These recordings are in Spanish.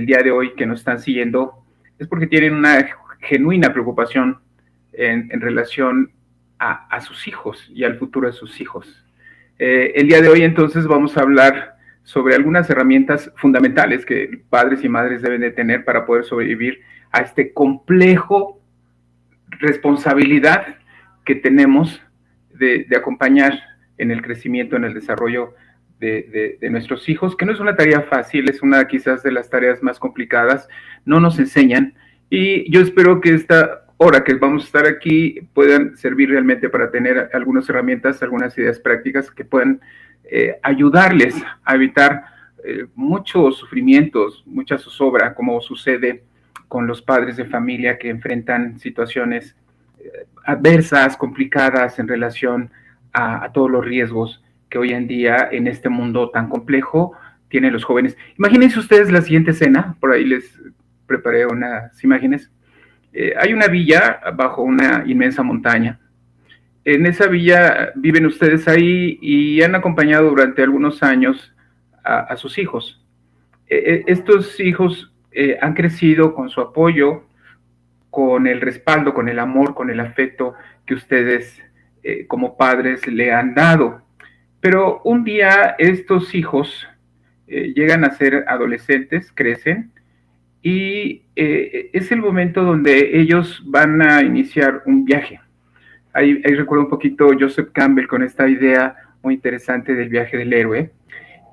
el día de hoy que nos están siguiendo es porque tienen una genuina preocupación en relación a sus hijos y al futuro de sus hijos. El día de hoy entonces vamos a hablar sobre algunas herramientas fundamentales que padres y madres deben de tener para poder sobrevivir a este complejo responsabilidad que tenemos de acompañar en el crecimiento, en el desarrollo de nuestros hijos, que no es una tarea fácil, es una quizás de las tareas más complicadas, no nos enseñan, y yo espero que esta hora que vamos a estar aquí puedan servir realmente para tener algunas herramientas, algunas ideas prácticas que puedan ayudarles a evitar muchos sufrimientos, mucha zozobra, como sucede con los padres de familia que enfrentan situaciones adversas, complicadas en relación a todos los riesgos que hoy en día en este mundo tan complejo tienen los jóvenes. Imagínense ustedes la siguiente escena, por ahí les preparé unas imágenes. Hay una villa bajo una inmensa montaña. En esa villa viven ustedes ahí y han acompañado durante algunos años a sus hijos. Estos hijos han crecido con su apoyo, con el respaldo, con el amor, con el afecto que ustedes como padres le han dado. Pero un día estos hijos llegan a ser adolescentes, crecen, y es el momento donde ellos van a iniciar un viaje. Ahí recuerdo un poquito Joseph Campbell con esta idea muy interesante del viaje del héroe.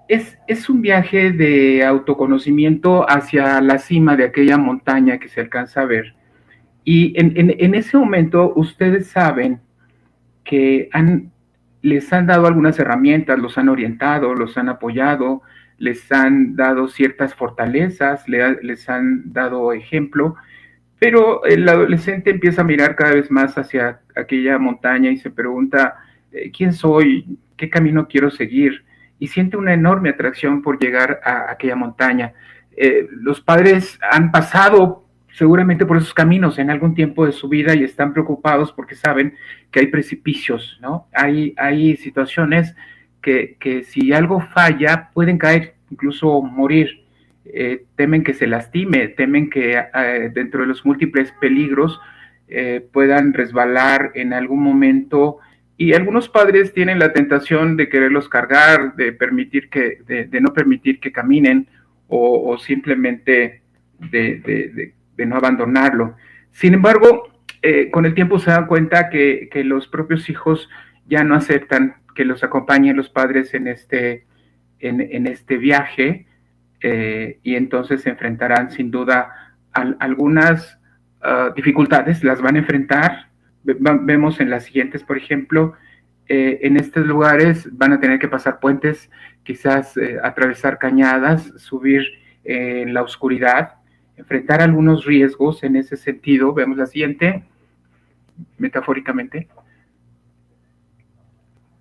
Es un viaje de autoconocimiento hacia la cima de aquella montaña que se alcanza a ver. Y en ese momento ustedes saben que les han dado algunas herramientas, los han orientado, los han apoyado, les han dado ciertas fortalezas, les han dado ejemplo, pero el adolescente empieza a mirar cada vez más hacia aquella montaña y se pregunta, ¿quién soy? ¿Qué camino quiero seguir? Y siente una enorme atracción por llegar a aquella montaña. Los padres han pasado seguramente por esos caminos en algún tiempo de su vida y están preocupados porque saben que hay precipicios, ¿no? Hay situaciones que si algo falla pueden caer, incluso morir. Temen que se lastime, temen que dentro de los múltiples peligros puedan resbalar en algún momento, y algunos padres tienen la tentación de quererlos cargar, de no permitir que caminen o simplemente de no abandonarlo. Sin embargo, con el tiempo se dan cuenta que los propios hijos ya no aceptan que los acompañen los padres en este viaje, y entonces se enfrentarán sin duda a algunas dificultades, las van a enfrentar. Vemos en las siguientes, por ejemplo, en estos lugares van a tener que pasar puentes, quizás atravesar cañadas, subir en la oscuridad, enfrentar algunos riesgos en ese sentido. Vemos la siguiente, metafóricamente.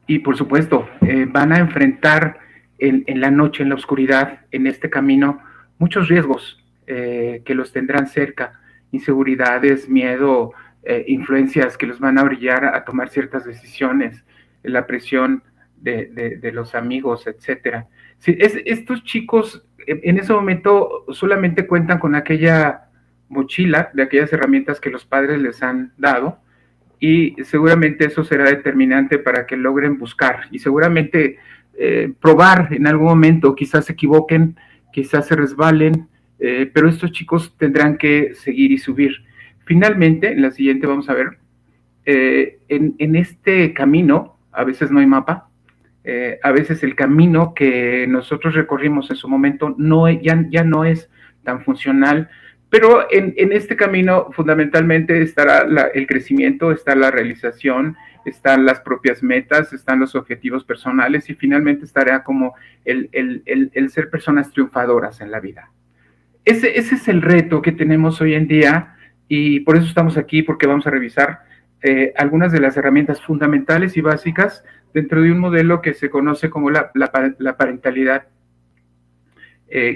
Y por supuesto, van a enfrentar en la noche, en la oscuridad, en este camino, muchos riesgos que los tendrán cerca, inseguridades, miedo, influencias que los van a brillar a tomar ciertas decisiones, la presión de los amigos, etcétera. Sí, estos chicos en ese momento solamente cuentan con aquella mochila de aquellas herramientas que los padres les han dado, y seguramente eso será determinante para que logren buscar y seguramente probar en algún momento. Quizás se equivoquen, quizás se resbalen, pero estos chicos tendrán que seguir y subir. Finalmente, en la siguiente vamos a ver, en este camino a veces no hay mapa, a veces el camino que nosotros recorrimos en su momento ya no es tan funcional, pero en este camino fundamentalmente estará el crecimiento, está la realización, están las propias metas, están los objetivos personales y finalmente estará como el ser personas triunfadoras en la vida. Ese es el reto que tenemos hoy en día, y por eso estamos aquí, porque vamos a revisar algunas de las herramientas fundamentales y básicas dentro de un modelo que se conoce como la parentalidad,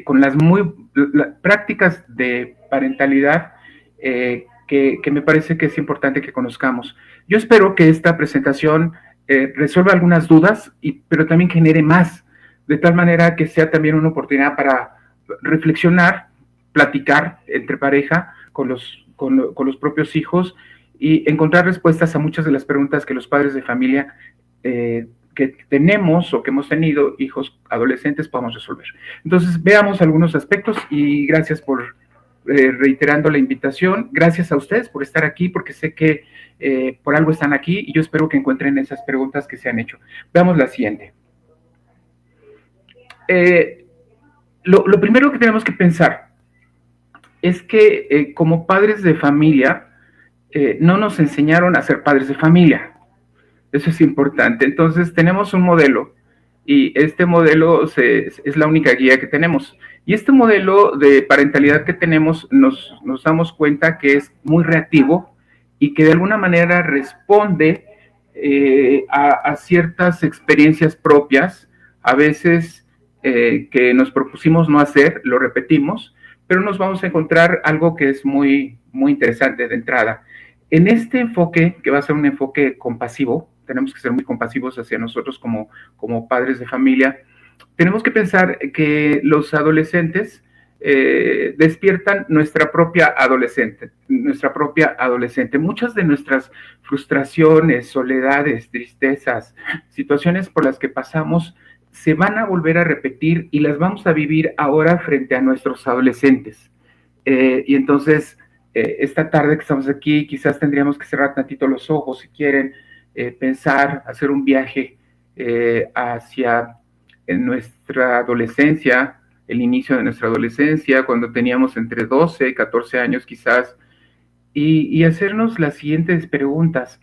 con las prácticas de parentalidad que me parece que es importante que conozcamos. Yo espero que esta presentación resuelva algunas dudas, pero también genere más, de tal manera que sea también una oportunidad para reflexionar platicar entre pareja con los propios hijos y encontrar respuestas a muchas de las preguntas que los padres de familia que tenemos o que hemos tenido hijos adolescentes podamos resolver. Entonces, veamos algunos aspectos y gracias por reiterando la invitación. Gracias a ustedes por estar aquí, porque sé que por algo están aquí y yo espero que encuentren esas preguntas que se han hecho. Veamos la siguiente. Lo primero que tenemos que pensar es que como padres de familia no nos enseñaron a ser padres de familia. Eso es importante. Entonces tenemos un modelo y este modelo es la única guía que tenemos. Y este modelo de parentalidad que tenemos nos damos cuenta que es muy reactivo y que de alguna manera responde a ciertas experiencias propias, a veces que nos propusimos no hacer, lo repetimos, pero nos vamos a encontrar algo que es muy, muy interesante de entrada. En este enfoque, que va a ser un enfoque compasivo, tenemos que ser muy compasivos hacia nosotros como padres de familia, tenemos que pensar que los adolescentes despiertan nuestra propia adolescente. Muchas de nuestras frustraciones, soledades, tristezas, situaciones por las que pasamos, se van a volver a repetir y las vamos a vivir ahora frente a nuestros adolescentes. Y entonces, esta tarde que estamos aquí, quizás tendríamos que cerrar tantito los ojos si quieren, pensar, hacer un viaje hacia nuestra adolescencia, el inicio de nuestra adolescencia, cuando teníamos entre 12 y 14 años quizás, y hacernos las siguientes preguntas.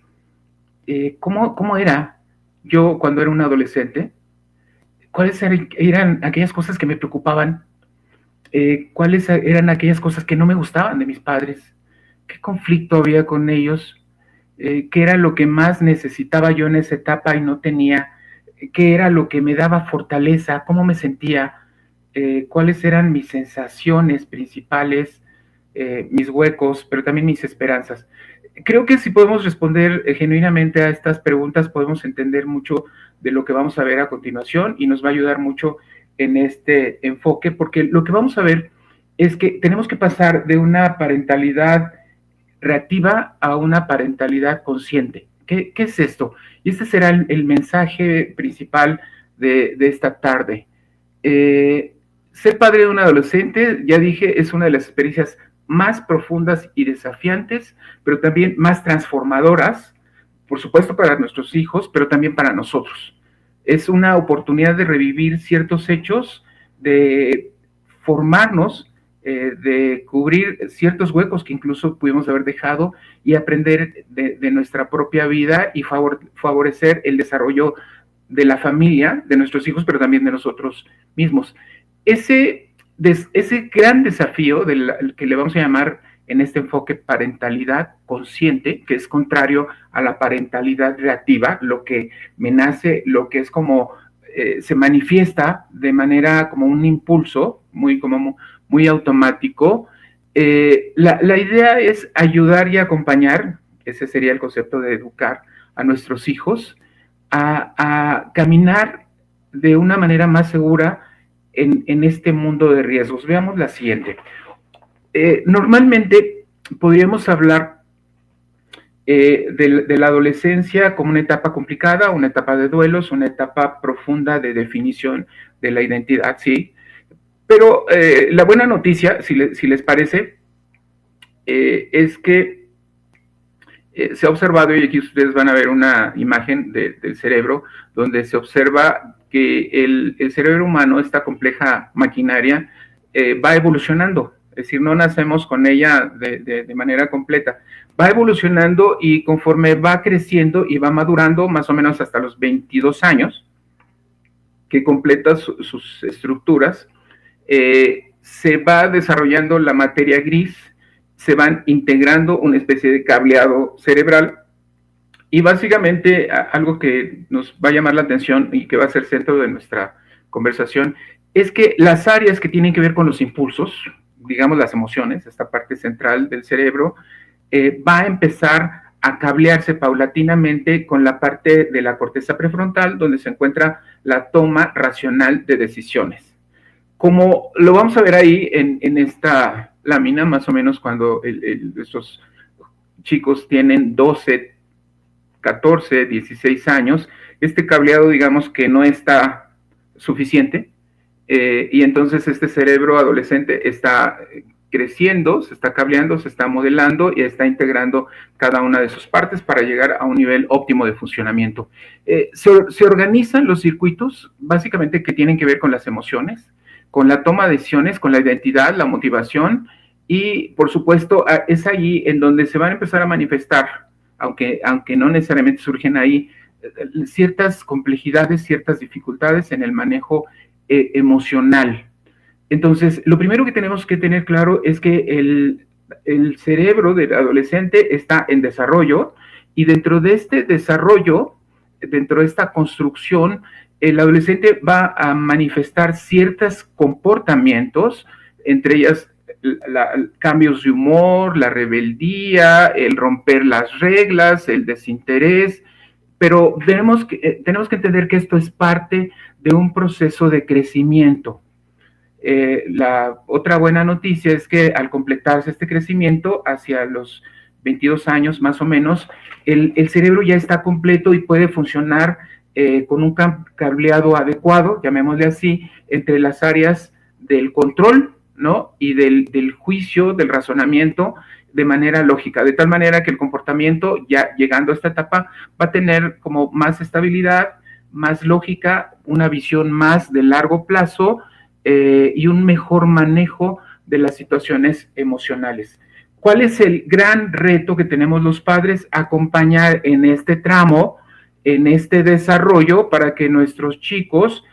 ¿Cómo era yo cuando era un adolescente? ¿Cuáles eran aquellas cosas que me preocupaban? ¿Cuáles eran aquellas cosas que no me gustaban de mis padres? ¿Qué conflicto había con ellos? ¿Qué era lo que más necesitaba yo en esa etapa y no tenía? ¿Qué era lo que me daba fortaleza? ¿Cómo me sentía? ¿Cuáles eran mis sensaciones principales? Mis huecos, pero también mis esperanzas. Creo que si podemos responder genuinamente a estas preguntas, podemos entender mucho de lo que vamos a ver a continuación y nos va a ayudar mucho en este enfoque, porque lo que vamos a ver es que tenemos que pasar de una parentalidad reactiva a una parentalidad consciente. ¿Qué es esto? Y este será el mensaje principal de esta tarde. Ser padre de un adolescente, ya dije, es una de las experiencias más profundas y desafiantes, pero también más transformadoras, por supuesto para nuestros hijos, pero también para nosotros. Es una oportunidad de revivir ciertos hechos, de formarnos, de cubrir ciertos huecos que incluso pudimos haber dejado y aprender de nuestra propia vida y favorecer el desarrollo de la familia, de nuestros hijos, pero también de nosotros mismos. Ese gran desafío que le vamos a llamar en este enfoque parentalidad consciente, que es contrario a la parentalidad reactiva, lo que me nace, lo que es como se manifiesta de manera como un impulso muy automático. La idea es ayudar y acompañar, ese sería el concepto de educar a nuestros hijos, a caminar de una manera más segura en este mundo de riesgos. Veamos la siguiente. Normalmente podríamos hablar de la adolescencia como una etapa complicada, una etapa de duelos, una etapa profunda de definición de la identidad, sí. Pero la buena noticia, si les parece, es que se ha observado, y aquí ustedes van a ver una imagen del cerebro, donde se observa que el cerebro humano, esta compleja maquinaria, va evolucionando. Es decir, no nacemos con ella de manera completa. Va evolucionando y conforme va creciendo y va madurando, más o menos hasta los 22 años, que completa sus estructuras, se va desarrollando la materia gris, se van integrando una especie de cableado cerebral y básicamente algo que nos va a llamar la atención y que va a ser centro de nuestra conversación es que las áreas que tienen que ver con los impulsos, digamos las emociones, esta parte central del cerebro, va a empezar a cablearse paulatinamente con la parte de la corteza prefrontal donde se encuentra la toma racional de decisiones. Como lo vamos a ver ahí en esta lámina, más o menos cuando estos chicos tienen 12, 14, 16 años, este cableado digamos que no está suficiente, y entonces este cerebro adolescente está creciendo, se está cableando, se está modelando y está integrando cada una de sus partes para llegar a un nivel óptimo de funcionamiento. Se organizan los circuitos básicamente que tienen que ver con las emociones, con la toma de decisiones, con la identidad, la motivación, y por supuesto es allí en donde se van a empezar a manifestar, aunque no necesariamente surgen ahí, ciertas complejidades, ciertas dificultades en el manejo emocional. Entonces, lo primero que tenemos que tener claro es que el cerebro del adolescente está en desarrollo, y dentro de este desarrollo, dentro de esta construcción, el adolescente va a manifestar ciertos comportamientos, entre ellas cambios de humor, la rebeldía, el romper las reglas, el desinterés, pero tenemos que entender que esto es parte de un proceso de crecimiento. La otra buena noticia es que al completarse este crecimiento, hacia los 22 años más o menos, el cerebro ya está completo y puede funcionar con un cableado adecuado, llamémosle así, entre las áreas del control, ¿no? Y del juicio, del razonamiento, de manera lógica, de tal manera que el comportamiento, ya llegando a esta etapa, va a tener como más estabilidad, más lógica, una visión más de largo plazo, y un mejor manejo de las situaciones emocionales. ¿Cuál es el gran reto que tenemos los padres? Acompañar en este tramo, en este desarrollo, para que nuestros chicos,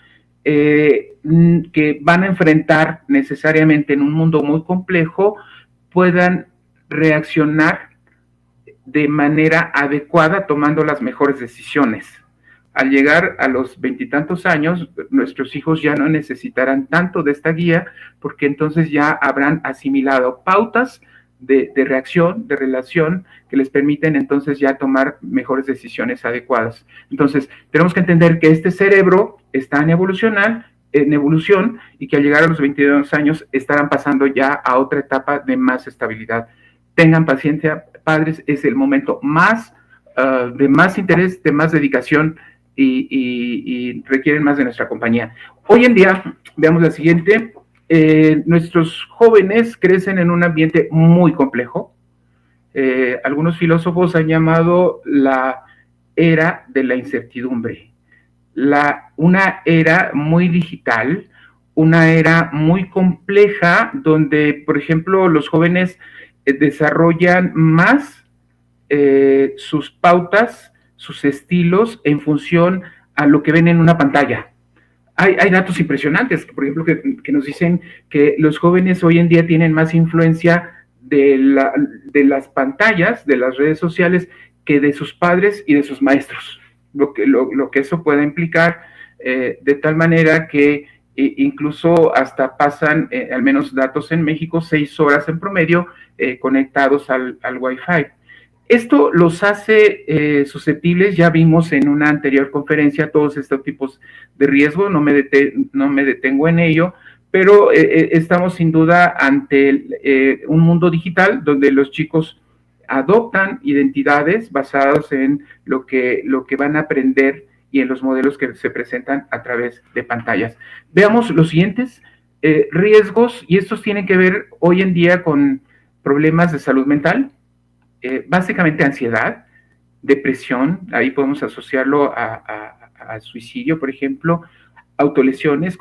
que van a enfrentar necesariamente en un mundo muy complejo, puedan reaccionar de manera adecuada, tomando las mejores decisiones. Al llegar a los 20 y tantos años, nuestros hijos ya no necesitarán tanto de esta guía, porque entonces ya habrán asimilado pautas de reacción, de relación, que les permiten entonces ya tomar mejores decisiones adecuadas. Entonces, tenemos que entender que este cerebro está en evolución, y que al llegar a los 22 años estarán pasando ya a otra etapa de más estabilidad. Tengan paciencia, padres, es el momento de más interés, de más dedicación, y requieren más de nuestra compañía. Hoy en día, veamos la siguiente, nuestros jóvenes crecen en un ambiente muy complejo. Algunos filósofos han llamado la era de la incertidumbre, una era muy digital, una era muy compleja, donde, por ejemplo, los jóvenes desarrollan más sus pautas, sus estilos en función a lo que ven en una pantalla. Hay datos impresionantes, por ejemplo, que nos dicen que los jóvenes hoy en día tienen más influencia de las pantallas, de las redes sociales, que de sus padres y de sus maestros. Lo que eso pueda implicar, de tal manera que incluso hasta pasan, al menos datos en México, 6 horas en promedio conectados al Wi-Fi. Esto los hace susceptibles, ya vimos en una anterior conferencia todos estos tipos de riesgo, no me detengo en ello, pero estamos sin duda ante un mundo digital donde los chicos adoptan identidades basadas en lo que van a aprender y en los modelos que se presentan a través de pantallas. Veamos los siguientes riesgos, y estos tienen que ver hoy en día con problemas de salud mental, básicamente ansiedad, depresión, ahí podemos asociarlo a suicidio, por ejemplo, autolesiones,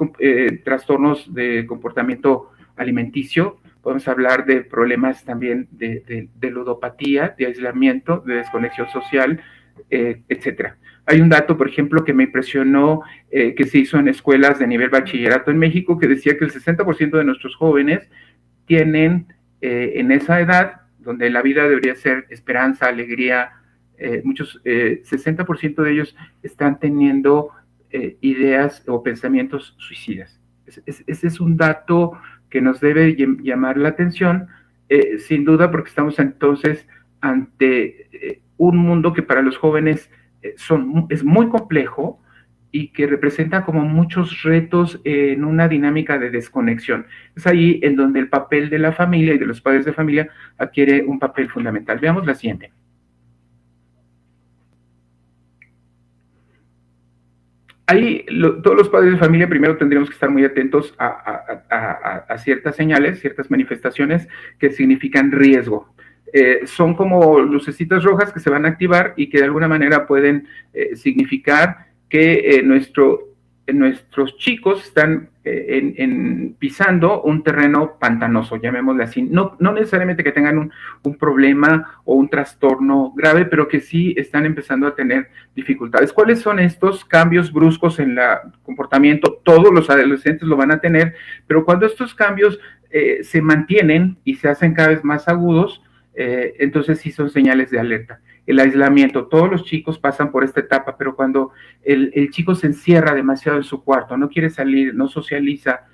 trastornos de comportamiento alimenticio, podemos hablar de problemas también de ludopatía, de aislamiento, de desconexión social, etcétera. Hay un dato, por ejemplo, que me impresionó, que se hizo en escuelas de nivel bachillerato en México, que decía que el 60% de nuestros jóvenes tienen en esa edad, donde la vida debería ser esperanza, alegría, 60% de ellos están teniendo ideas o pensamientos suicidas. Ese es un dato que nos debe llamar la atención, sin duda, porque estamos entonces ante un mundo que para los jóvenes es muy complejo, y que representa como muchos retos en una dinámica de desconexión. Es ahí en donde el papel de la familia y de los padres de familia adquiere un papel fundamental. Veamos la siguiente. Ahí todos los padres de familia primero tendríamos que estar muy atentos a ciertas señales, ciertas manifestaciones que significan riesgo. Son como lucecitas rojas que se van a activar y que de alguna manera pueden significar que nuestros chicos están pisando un terreno pantanoso, llamémosle así. No necesariamente que tengan un problema o un trastorno grave, pero que sí están empezando a tener dificultades. ¿Cuáles son estos cambios bruscos en el comportamiento? Todos los adolescentes lo van a tener, pero cuando estos cambios se mantienen y se hacen cada vez más agudos, entonces sí son señales de alerta. El aislamiento, todos los chicos pasan por esta etapa, pero cuando el chico se encierra demasiado en su cuarto, no quiere salir, no socializa,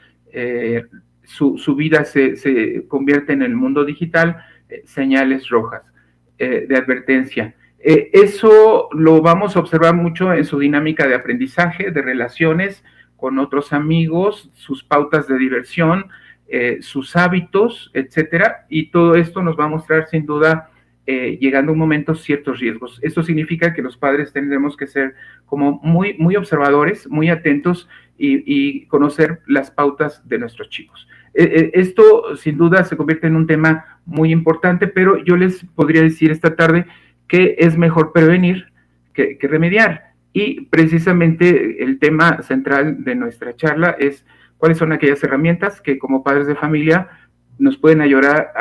su vida se convierte en el mundo digital, señales rojas de advertencia. Eso lo vamos a observar mucho en su dinámica de aprendizaje, de relaciones con otros amigos, sus pautas de diversión, sus hábitos, etcétera, y todo esto nos va a mostrar sin duda llegando a un momento ciertos riesgos. Esto significa que los padres tendremos que ser como muy observadores, muy atentos y conocer las pautas de nuestros chicos. Esto sin duda se convierte en un tema muy importante, pero yo les podría decir esta tarde que es mejor prevenir que remediar. Y precisamente el tema central de nuestra charla es cuáles son aquellas herramientas que como padres de familia nos pueden ayudar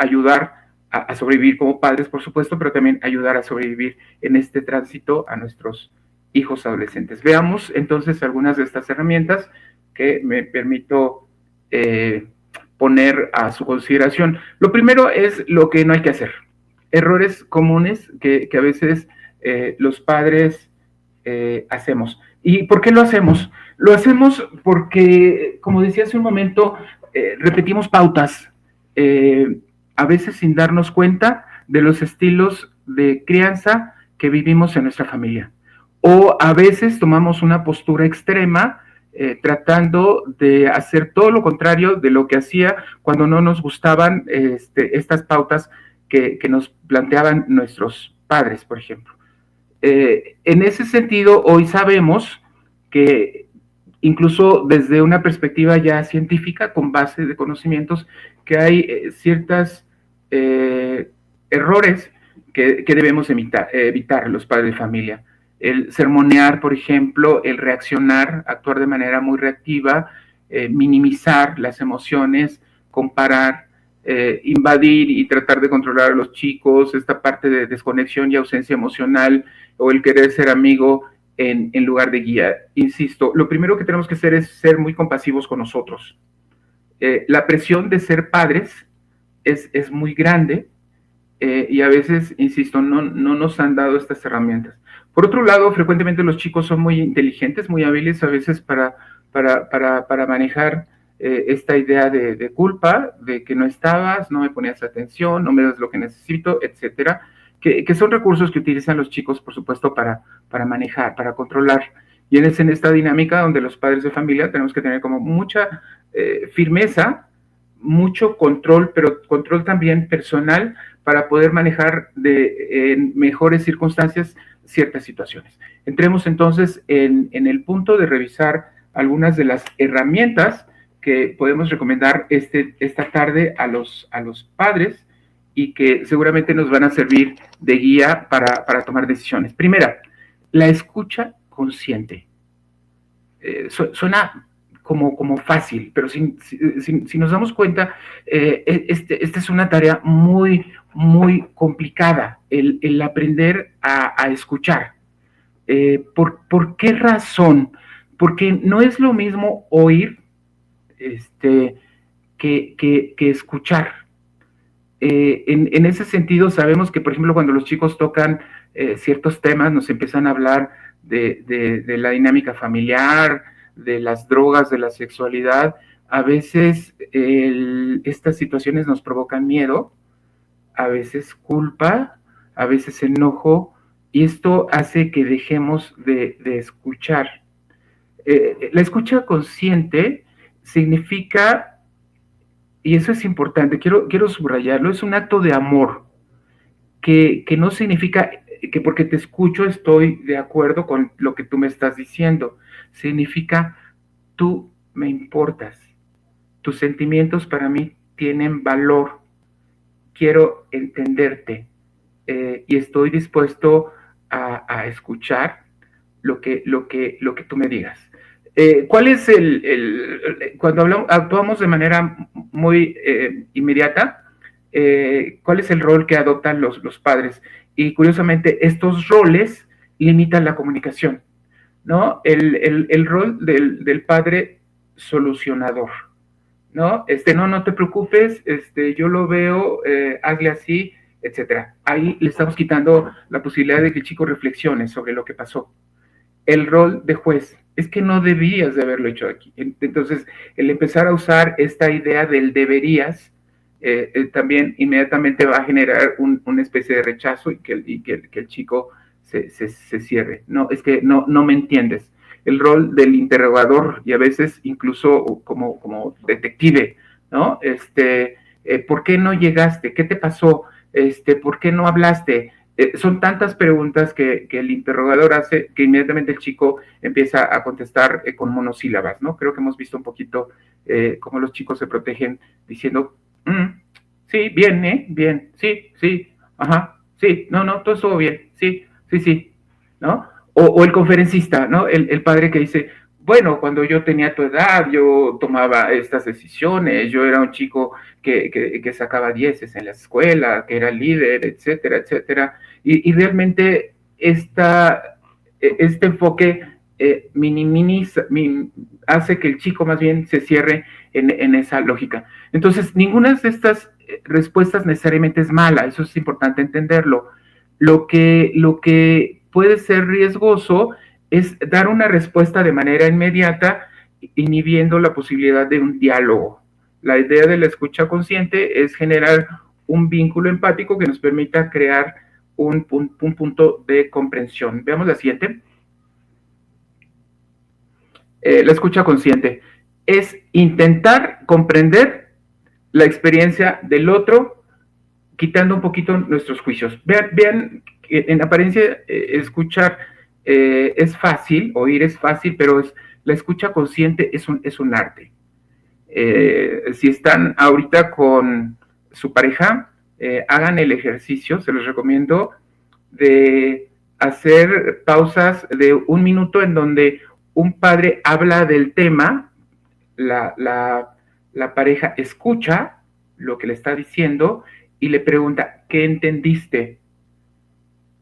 a sobrevivir como padres, por supuesto, pero también ayudar a sobrevivir en este tránsito a nuestros hijos adolescentes. Veamos entonces algunas de estas herramientas que me permito poner a su consideración. Lo primero es lo que no hay que hacer. Errores comunes que a veces los padres hacemos. ¿Y por qué lo hacemos? Lo hacemos porque, como decía hace un momento, repetimos pautas, a veces sin darnos cuenta de los estilos de crianza que vivimos en nuestra familia. O a veces tomamos una postura extrema tratando de hacer todo lo contrario de lo que hacía cuando no nos gustaban estas pautas que nos planteaban nuestros padres, por ejemplo. En ese sentido, hoy sabemos que incluso desde una perspectiva ya científica, con base de conocimientos, que hay ciertos errores que debemos evitar los padres de familia. El sermonear, por ejemplo, el reaccionar, actuar de manera muy reactiva, minimizar las emociones, comparar, invadir y tratar de controlar a los chicos, esta parte de desconexión y ausencia emocional, o el querer ser amigo en lugar de guía. Insisto, lo primero que tenemos que hacer es ser muy compasivos con nosotros. La presión de ser padres es muy grande y a veces, insisto, no nos han dado estas herramientas. Por otro lado, frecuentemente los chicos son muy inteligentes, muy hábiles a veces para manejar esta idea de culpa, de que no estabas, no me ponías atención, no me das lo que necesito, etcétera, que son recursos que utilizan los chicos, por supuesto, para manejar, para controlar. Y es en esta dinámica donde los padres de familia tenemos que tener como mucha firmeza, mucho control, pero control también personal para poder manejar en mejores circunstancias ciertas situaciones. Entremos entonces en el punto de revisar algunas de las herramientas que podemos recomendar esta tarde a los padres y que seguramente nos van a servir de guía para tomar decisiones. Primera, la escucha consciente. Suena como fácil, pero si nos damos cuenta, esta es una tarea muy complicada, el aprender a escuchar. ¿Por qué razón? Porque no es lo mismo oír que escuchar. En ese sentido, sabemos que, por ejemplo, cuando los chicos tocan ciertos temas, nos empiezan a hablar de la dinámica familiar, de las drogas, de la sexualidad, a veces estas situaciones nos provocan miedo, a veces culpa, a veces enojo, y esto hace que dejemos de escuchar. La escucha consciente significa, y eso es importante, quiero subrayarlo, es un acto de amor, que no significa que porque te escucho estoy de acuerdo con lo que tú me estás diciendo. Significa, tú me importas, tus sentimientos para mí tienen valor, quiero entenderte, y estoy dispuesto a escuchar lo que tú me digas. ¿Cuál es cuando actuamos de manera muy inmediata, cuál es el rol que adoptan los padres? Y curiosamente, estos roles limitan la comunicación, ¿no? El rol del padre solucionador, ¿no? No te preocupes, yo lo veo, hazle así, etcétera. Ahí le estamos quitando la posibilidad de que el chico reflexione sobre lo que pasó. El rol de juez, es que no debías de haberlo hecho aquí. Entonces, el empezar a usar esta idea del deberías, también inmediatamente va a generar una especie de rechazo y que el chico se cierre. No, es que no me entiendes. El rol del interrogador y a veces incluso como detective, ¿no? ¿Por qué no llegaste? ¿Qué te pasó? ¿Por qué no hablaste? Son tantas preguntas que el interrogador hace que inmediatamente el chico empieza a contestar con monosílabas, ¿no? Creo que hemos visto un poquito cómo los chicos se protegen diciendo, sí, bien, bien, sí, ajá, sí, no, todo estuvo bien, sí, ¿no? O el conferencista, ¿no? El padre que dice, bueno, cuando yo tenía tu edad, yo tomaba estas decisiones, yo era un chico que sacaba dieces en la escuela, que era líder, etcétera, etcétera. Y realmente este enfoque minimiza, hace que el chico más bien se cierre en esa lógica. Entonces, ninguna de estas respuestas necesariamente es mala, eso es importante entenderlo. Lo que puede ser riesgoso es dar una respuesta de manera inmediata, inhibiendo la posibilidad de un diálogo. La idea de la escucha consciente es generar un vínculo empático que nos permita crear un punto de comprensión. Veamos la siguiente. La escucha consciente es intentar comprender la experiencia del otro, quitando un poquito nuestros juicios. Vean que en apariencia escuchar es fácil, oír es fácil, pero la escucha consciente es un arte. Si están ahorita con su pareja, hagan el ejercicio, se los recomiendo, de hacer pausas de 1 minuto en donde un padre habla del tema, la pareja escucha lo que le está diciendo y le pregunta, ¿qué entendiste?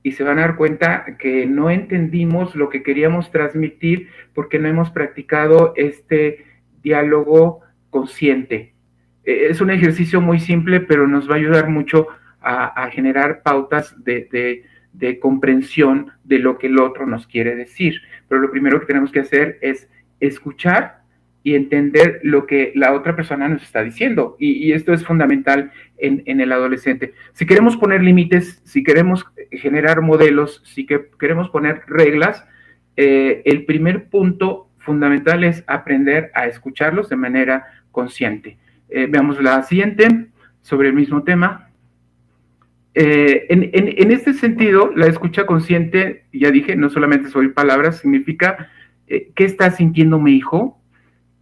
Y se van a dar cuenta que no entendimos lo que queríamos transmitir porque no hemos practicado este diálogo consciente. Es un ejercicio muy simple, pero nos va a ayudar mucho a generar pautas de comprensión de lo que el otro nos quiere decir. Pero lo primero que tenemos que hacer es escuchar y entender lo que la otra persona nos está diciendo. Y esto es fundamental en el adolescente. Si queremos poner límites, si queremos generar modelos, si queremos poner reglas, el primer punto fundamental es aprender a escucharlos de manera consciente. Veamos la siguiente, sobre el mismo tema. En este sentido, la escucha consciente, ya dije, no solamente es oír palabras, significa ¿qué está sintiendo mi hijo?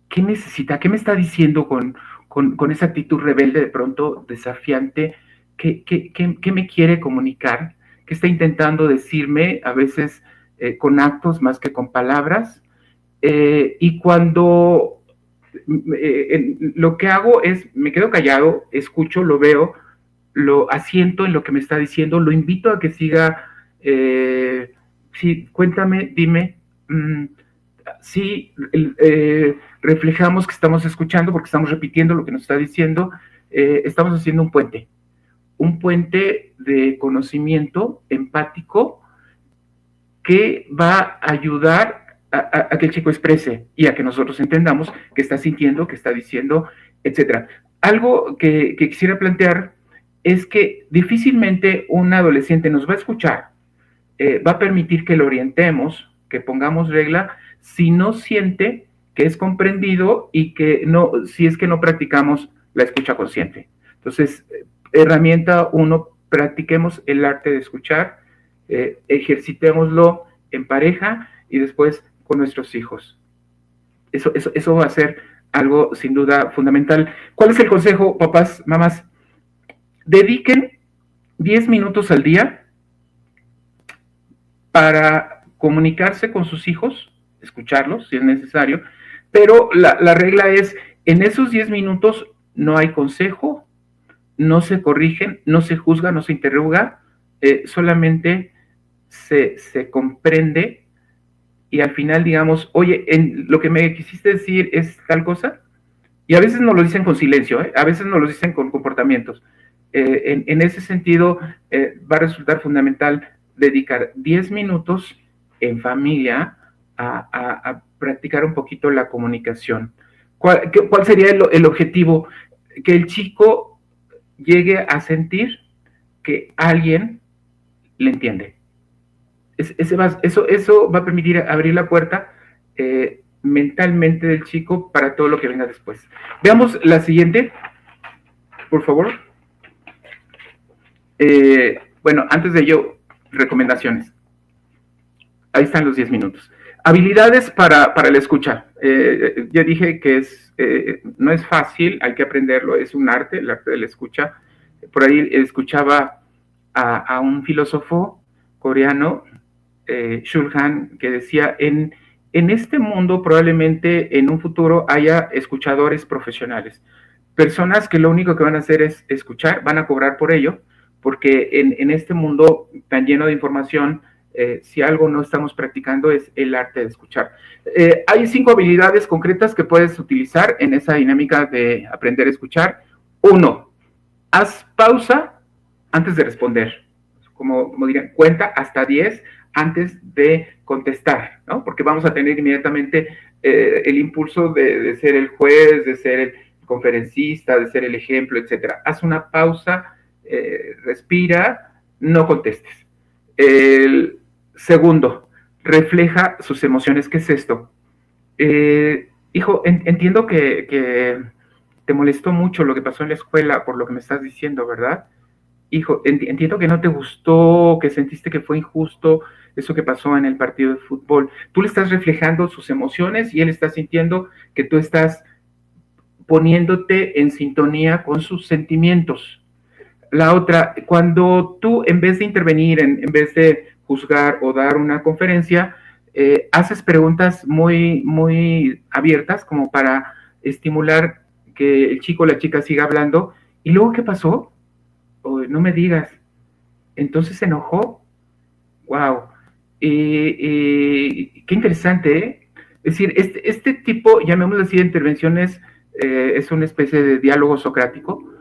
¿Qué necesita? ¿Qué me está diciendo con esa actitud rebelde, de pronto desafiante? ¿Qué me quiere comunicar? ¿Qué está intentando decirme? A veces con actos más que con palabras. Y cuando lo que hago es, me quedo callado, escucho, lo veo, lo asiento en lo que me está diciendo, lo invito a que siga, sí, cuéntame, dime, sí, reflejamos que estamos escuchando porque estamos repitiendo lo que nos está diciendo, estamos haciendo un puente de conocimiento empático que va a ayudar a que el chico exprese y a que nosotros entendamos qué está sintiendo, qué está diciendo, etc. Algo que quisiera plantear es que difícilmente un adolescente nos va a escuchar, va a permitir que lo orientemos, que pongamos regla si no siente que es comprendido y que no, si es que no practicamos la escucha consciente. Entonces, herramienta 1, practiquemos el arte de escuchar, ejercitémoslo en pareja y después con nuestros hijos. Eso va a ser algo sin duda fundamental. ¿Cuál es el consejo, papás, mamás? Dediquen 10 minutos al día para comunicarse con sus hijos, escucharlos si es necesario, pero la regla es, en esos 10 minutos no hay consejo, no se corrigen, no se juzga, no se interroga, solamente se comprende y al final digamos, oye, lo que me quisiste decir es tal cosa, y a veces nos lo dicen con silencio, a veces nos lo dicen con comportamientos. En ese sentido, va a resultar fundamental dedicar 10 minutos en familia a practicar un poquito la comunicación. ¿Cuál sería el objetivo? Que el chico llegue a sentir que alguien le entiende. Eso va a permitir abrir la puerta mentalmente del chico para todo lo que venga después. Veamos la siguiente, por favor. Bueno, antes de ello, recomendaciones. Ahí están los 10 minutos. Habilidades para la escucha. Ya dije que no es fácil, hay que aprenderlo, es un arte, el arte de la escucha. Por ahí escuchaba a un filósofo coreano, Shulhan, que decía, en este mundo probablemente en un futuro haya escuchadores profesionales. Personas que lo único que van a hacer es escuchar, van a cobrar por ello, porque en este mundo tan lleno de información, si algo no estamos practicando es el arte de escuchar. Hay 5 habilidades concretas que puedes utilizar en esa dinámica de aprender a escuchar. 1, haz pausa antes de responder. Como dirían, cuenta hasta 10 antes de contestar, ¿no? Porque vamos a tener inmediatamente el impulso de ser el juez, de ser el conferencista, de ser el ejemplo, etcétera. Haz una pausa, respira, no contestes. El segundo, refleja sus emociones. ¿Qué es esto? Hijo, entiendo que te molestó mucho lo que pasó en la escuela por lo que me estás diciendo, ¿verdad? Hijo, entiendo que no te gustó, que sentiste que fue injusto eso que pasó en el partido de fútbol. Tú le estás reflejando sus emociones y él está sintiendo que tú estás poniéndote en sintonía con sus sentimientos. La otra, cuando tú en vez de intervenir, en vez de juzgar o dar una conferencia, haces preguntas muy, muy abiertas como para estimular que el chico o la chica siga hablando. ¿Y luego qué pasó? Oh, no me digas. Entonces se enojó. Wow. Qué interesante, ¿eh? Es decir, este tipo, llamémoslo así, de intervenciones, es una especie de diálogo socrático.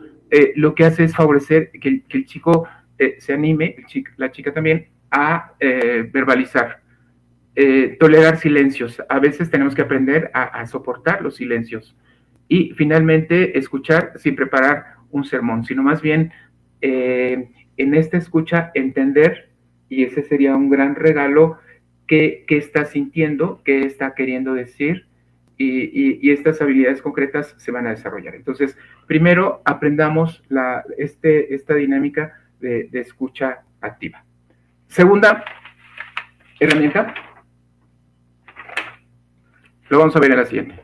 Lo que hace es favorecer que el chico se anime, la chica también, a verbalizar, tolerar silencios. A veces tenemos que aprender a soportar los silencios. Y finalmente, escuchar sin preparar un sermón, sino más bien en esta escucha entender, y ese sería un gran regalo, qué está sintiendo, qué está queriendo decir, y estas habilidades concretas se van a desarrollar. Entonces, primero aprendamos esta dinámica de escucha activa. Segunda herramienta, lo vamos a ver en la siguiente.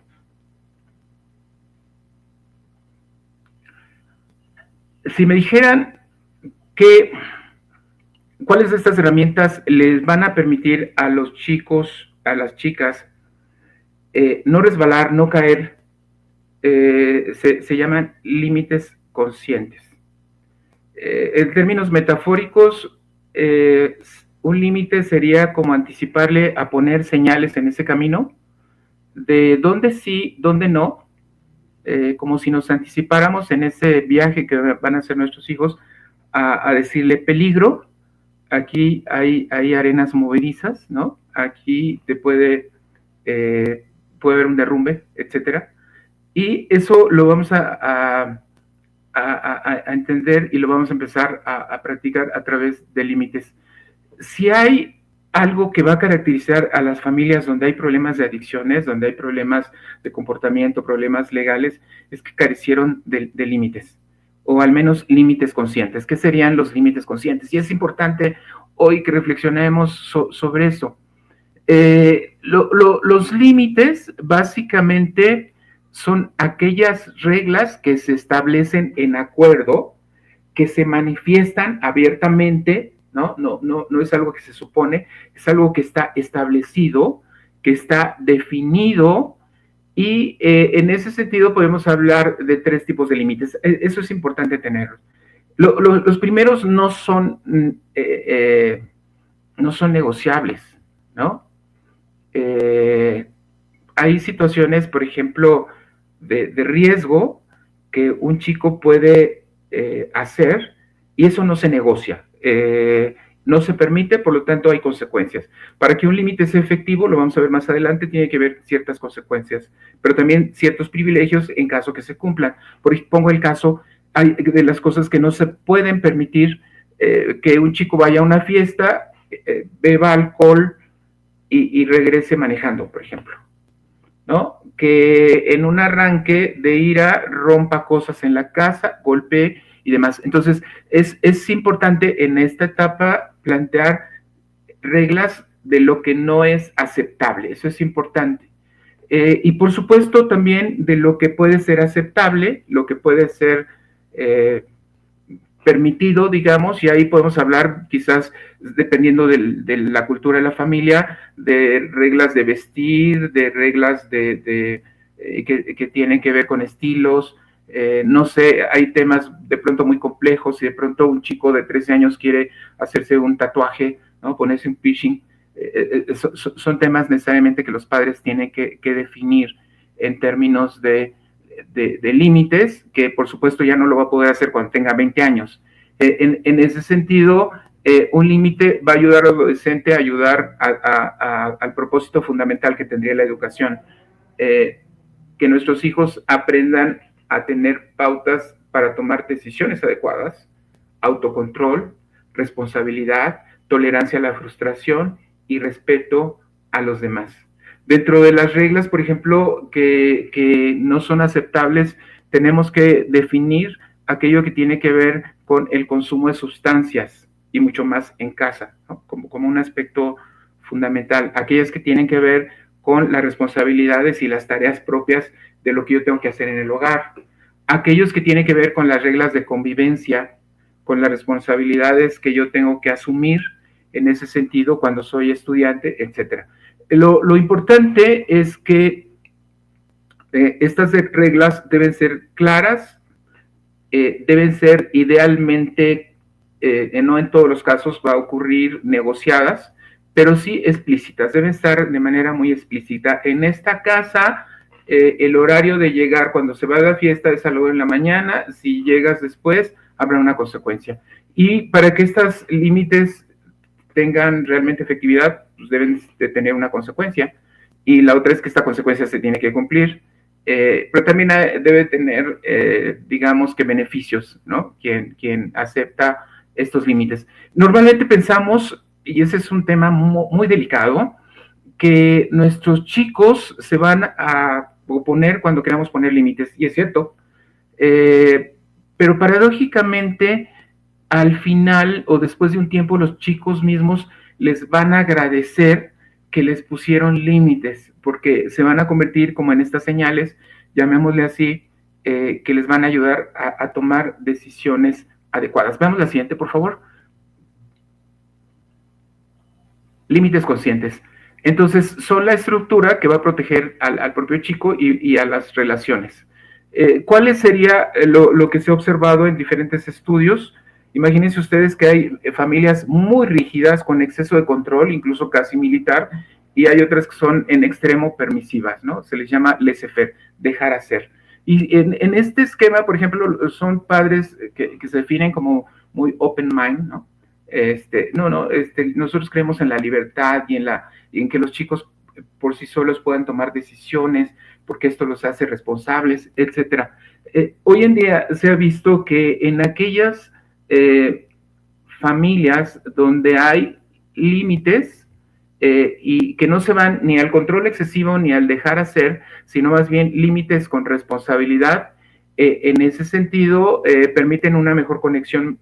Si me dijeran cuáles de estas herramientas les van a permitir a los chicos, a las chicas, no resbalar, no caer, se llaman límites conscientes. En términos metafóricos, un límite sería como anticiparle a poner señales en ese camino, de dónde sí, dónde no, como si nos anticipáramos en ese viaje que van a hacer nuestros hijos, a decirle peligro, aquí hay arenas movedizas, ¿no? Aquí te puede haber un derrumbe, etcétera. Y eso lo vamos a entender y lo vamos a empezar a practicar a través de límites. Si hay algo que va a caracterizar a las familias donde hay problemas de adicciones, donde hay problemas de comportamiento, problemas legales, es que carecieron de límites, o al menos límites conscientes. ¿Qué serían los límites conscientes? Y es importante hoy que reflexionemos sobre eso. Los límites básicamente son aquellas reglas que se establecen en acuerdo, que se manifiestan abiertamente, no es algo que se supone, es algo que está establecido, que está definido, y en ese sentido podemos hablar de 3 tipos de límites. Eso es importante tenerlo. Los primeros no son negociables, ¿no? Hay situaciones, por ejemplo, de riesgo que un chico puede hacer, y eso no se negocia. No se permite, por lo tanto hay consecuencias. Para que un límite sea efectivo, lo vamos a ver más adelante, tiene que haber ciertas consecuencias, pero también ciertos privilegios en caso que se cumplan. Pongo el caso de las cosas que no se pueden permitir, que un chico vaya a una fiesta, beba alcohol y regrese manejando, por ejemplo, ¿no? Que en un arranque de ira rompa cosas en la casa, golpee y demás. Entonces, es importante en esta etapa plantear reglas de lo que no es aceptable. Eso es importante. Y por supuesto también de lo que puede ser aceptable, lo que puede ser permitido, digamos, y ahí podemos hablar quizás, dependiendo de la cultura de la familia, de reglas de vestir, de reglas que tienen que ver con estilos. No sé, hay temas de pronto muy complejos. Si de pronto un chico de 13 años quiere hacerse un tatuaje, ¿no? Ponerse un piercing, son temas necesariamente que los padres tienen que definir en términos de límites, que por supuesto ya no lo va a poder hacer cuando tenga 20 años. En ese sentido, un límite va a ayudar al adolescente a ayudar al propósito fundamental que tendría la educación, que nuestros hijos aprendan a tener pautas para tomar decisiones adecuadas, autocontrol, responsabilidad, tolerancia a la frustración y respeto a los demás. Dentro de las reglas, por ejemplo, que no son aceptables, tenemos que definir aquello que tiene que ver con el consumo de sustancias, y mucho más en casa, ¿no? como un aspecto fundamental. Aquellas que tienen que ver con las responsabilidades y las tareas propias de lo que yo tengo que hacer en el hogar. Aquellos que tienen que ver con las reglas de convivencia, con las responsabilidades que yo tengo que asumir en ese sentido cuando soy estudiante, etcétera. Lo importante es que estas reglas deben ser claras, deben ser idealmente, no en todos los casos va a ocurrir negociadas, pero sí explícitas, deben estar de manera muy explícita. En esta casa, el horario de llegar cuando se va a la fiesta es a las 9 de la mañana, si llegas después, habrá una consecuencia. Y para que estos límites tengan realmente efectividad, pues deben de tener una consecuencia. Y la otra es que esta consecuencia se tiene que cumplir. Pero también debe tener, digamos que beneficios, ¿no? Quien acepta estos límites. Normalmente pensamos, y ese es un tema muy delicado, que nuestros chicos se van a oponer cuando queramos poner límites, y es cierto, pero paradójicamente al final o después de un tiempo los chicos mismos les van a agradecer que les pusieron límites, porque se van a convertir como en estas señales, llamémosle así, que les van a ayudar a tomar decisiones adecuadas. Veamos la siguiente, por favor. Límites conscientes. Entonces, son la estructura que va a proteger al propio chico y a las relaciones. ¿Cuál sería lo que se ha observado en diferentes estudios? Imagínense ustedes que hay familias muy rígidas, con exceso de control, incluso casi militar, y hay otras que son en extremo permisivas, ¿no? Se les llama laissez-faire, dejar hacer. Y en este esquema, por ejemplo, son padres que se definen como muy open mind, ¿no? Nosotros creemos en la libertad y en que los chicos por sí solos puedan tomar decisiones, porque esto los hace responsables, etcétera. Hoy en día se ha visto que en aquellas familias donde hay límites, y que no se van ni al control excesivo ni al dejar hacer, sino más bien límites con responsabilidad. En ese sentido, permiten una mejor conexión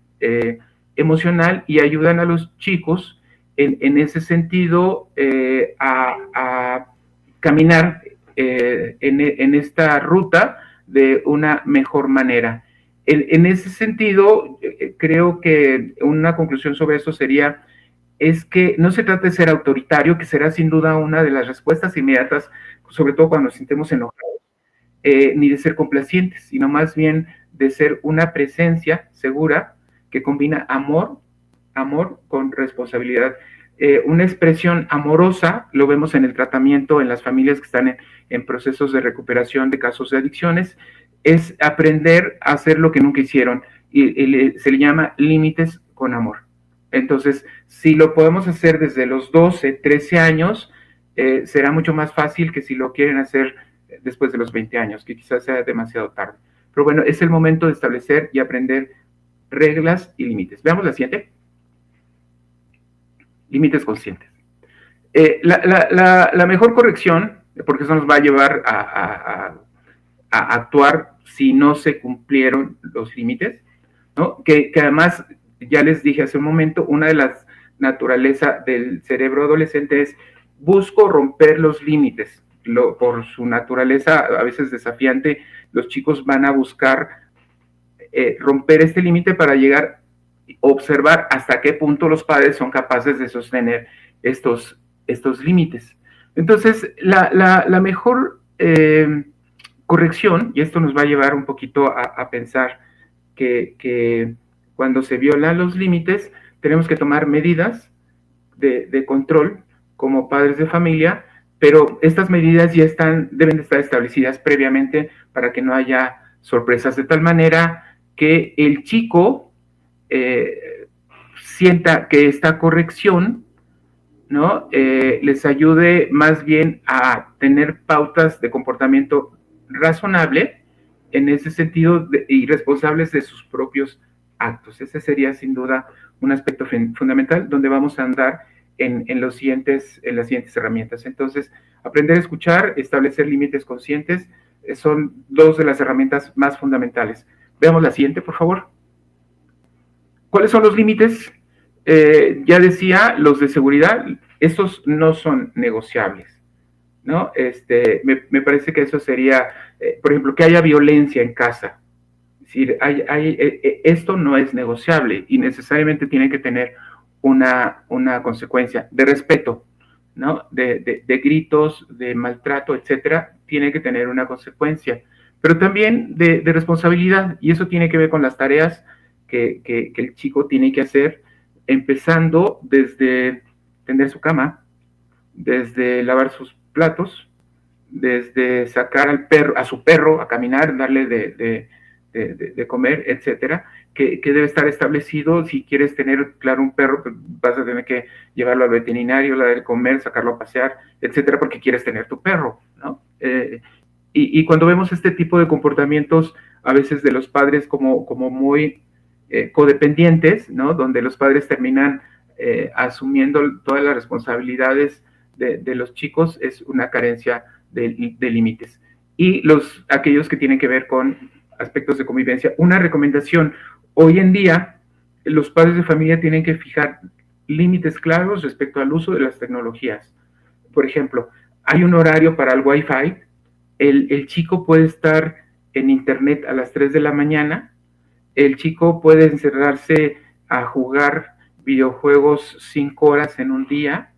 emocional y ayudan a los chicos en ese sentido a caminar en esta ruta de una mejor manera. En ese sentido, creo que una conclusión sobre esto sería es que no se trata de ser autoritario, que será sin duda una de las respuestas inmediatas, sobre todo cuando nos sintemos enojados, ni de ser complacientes, sino más bien de ser una presencia segura que combina amor con responsabilidad. Una expresión amorosa, lo vemos en el tratamiento en las familias que están en procesos de recuperación de casos de adicciones, es aprender a hacer lo que nunca hicieron y se le llama límites con amor. Entonces, si lo podemos hacer desde los 12, 13 años, será mucho más fácil que si lo quieren hacer después de los 20 años, que quizás sea demasiado tarde. Pero bueno, es el momento de establecer y aprender reglas y límites. Veamos la siguiente. Límites conscientes. La mejor corrección, porque eso nos va a llevar a actuar si no se cumplieron los límites, ¿no? Que además, ya les dije hace un momento, una de las naturalezas del cerebro adolescente es busco romper los límites. Por su naturaleza a veces desafiante, los chicos van a buscar romper este límite para llegar a observar hasta qué punto los padres son capaces de sostener estos límites. Entonces, la mejor corrección, y esto nos va a llevar un poquito a pensar que cuando se violan los límites, tenemos que tomar medidas de control como padres de familia, pero estas medidas ya deben de estar establecidas previamente para que no haya sorpresas, de tal manera que el chico sienta que esta corrección, ¿no? Les ayude más bien a tener pautas de comportamiento razonable en ese sentido y responsables de sus propios actos. Ese sería sin duda un aspecto fundamental donde vamos a andar en las siguientes herramientas. Entonces, aprender a escuchar, establecer límites conscientes, son dos de las herramientas más fundamentales. Veamos la siguiente, por favor. ¿Cuáles son los límites? Ya decía, los de seguridad, estos no son negociables, ¿no? Me parece que eso sería, por ejemplo, que haya violencia en casa. Es decir, esto no es negociable y necesariamente tiene que tener una consecuencia de respeto, ¿no? De gritos, de maltrato, etcétera, tiene que tener una consecuencia, pero también de responsabilidad, y eso tiene que ver con las tareas que el chico tiene que hacer, empezando desde tender su cama, desde lavar sus platos, desde sacar a su perro a caminar, darle de comer, etcétera, que debe estar establecido. Si quieres tener, claro, un perro, pues vas a tener que llevarlo al veterinario, darle de comer, sacarlo a pasear, etcétera, porque quieres tener tu perro, ¿no? Y cuando vemos este tipo de comportamientos, a veces de los padres como muy codependientes, ¿no? Donde los padres terminan asumiendo todas las responsabilidades de los chicos, es una carencia de límites. Y aquellos que tienen que ver con aspectos de convivencia. Una recomendación, hoy en día los padres de familia tienen que fijar límites claros respecto al uso de las tecnologías. Por ejemplo, hay un horario para el Wi-Fi, el chico puede estar en internet a las 3 de la mañana, el chico puede encerrarse a jugar videojuegos 5 horas en un día,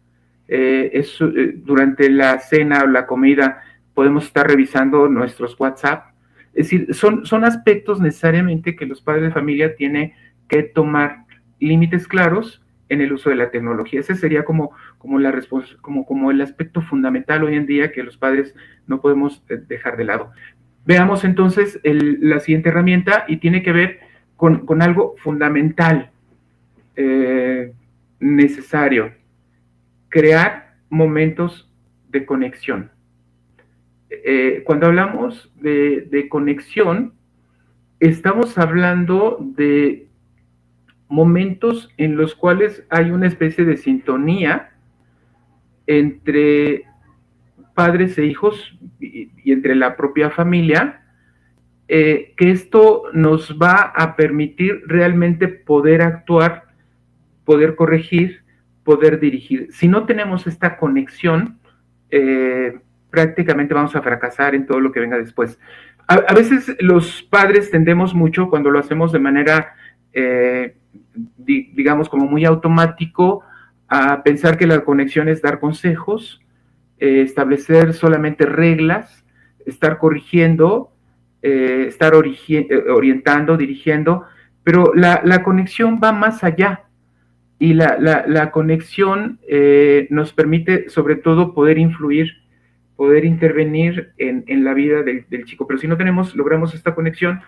durante la cena o la comida podemos estar revisando nuestros WhatsApp. Es decir, son aspectos necesariamente que los padres de familia tienen que tomar límites claros en el uso de la tecnología. Ese sería como el aspecto fundamental hoy en día que los padres no podemos dejar de lado. Veamos entonces la siguiente herramienta y tiene que ver con algo fundamental, necesario: crear momentos de conexión. Cuando hablamos de conexión, estamos hablando de momentos en los cuales hay una especie de sintonía entre padres e hijos y entre la propia familia, que esto nos va a permitir realmente poder actuar, poder corregir, poder dirigir. Si no tenemos esta conexión, prácticamente vamos a fracasar en todo lo que venga después. A veces los padres tendemos mucho, cuando lo hacemos de manera, digamos, como muy automático, a pensar que la conexión es dar consejos, establecer solamente reglas, estar corrigiendo, estar orientando, dirigiendo, pero la conexión va más allá. Y la conexión nos permite sobre todo poder influir, poder intervenir en la vida del chico. Pero si no logramos esta conexión,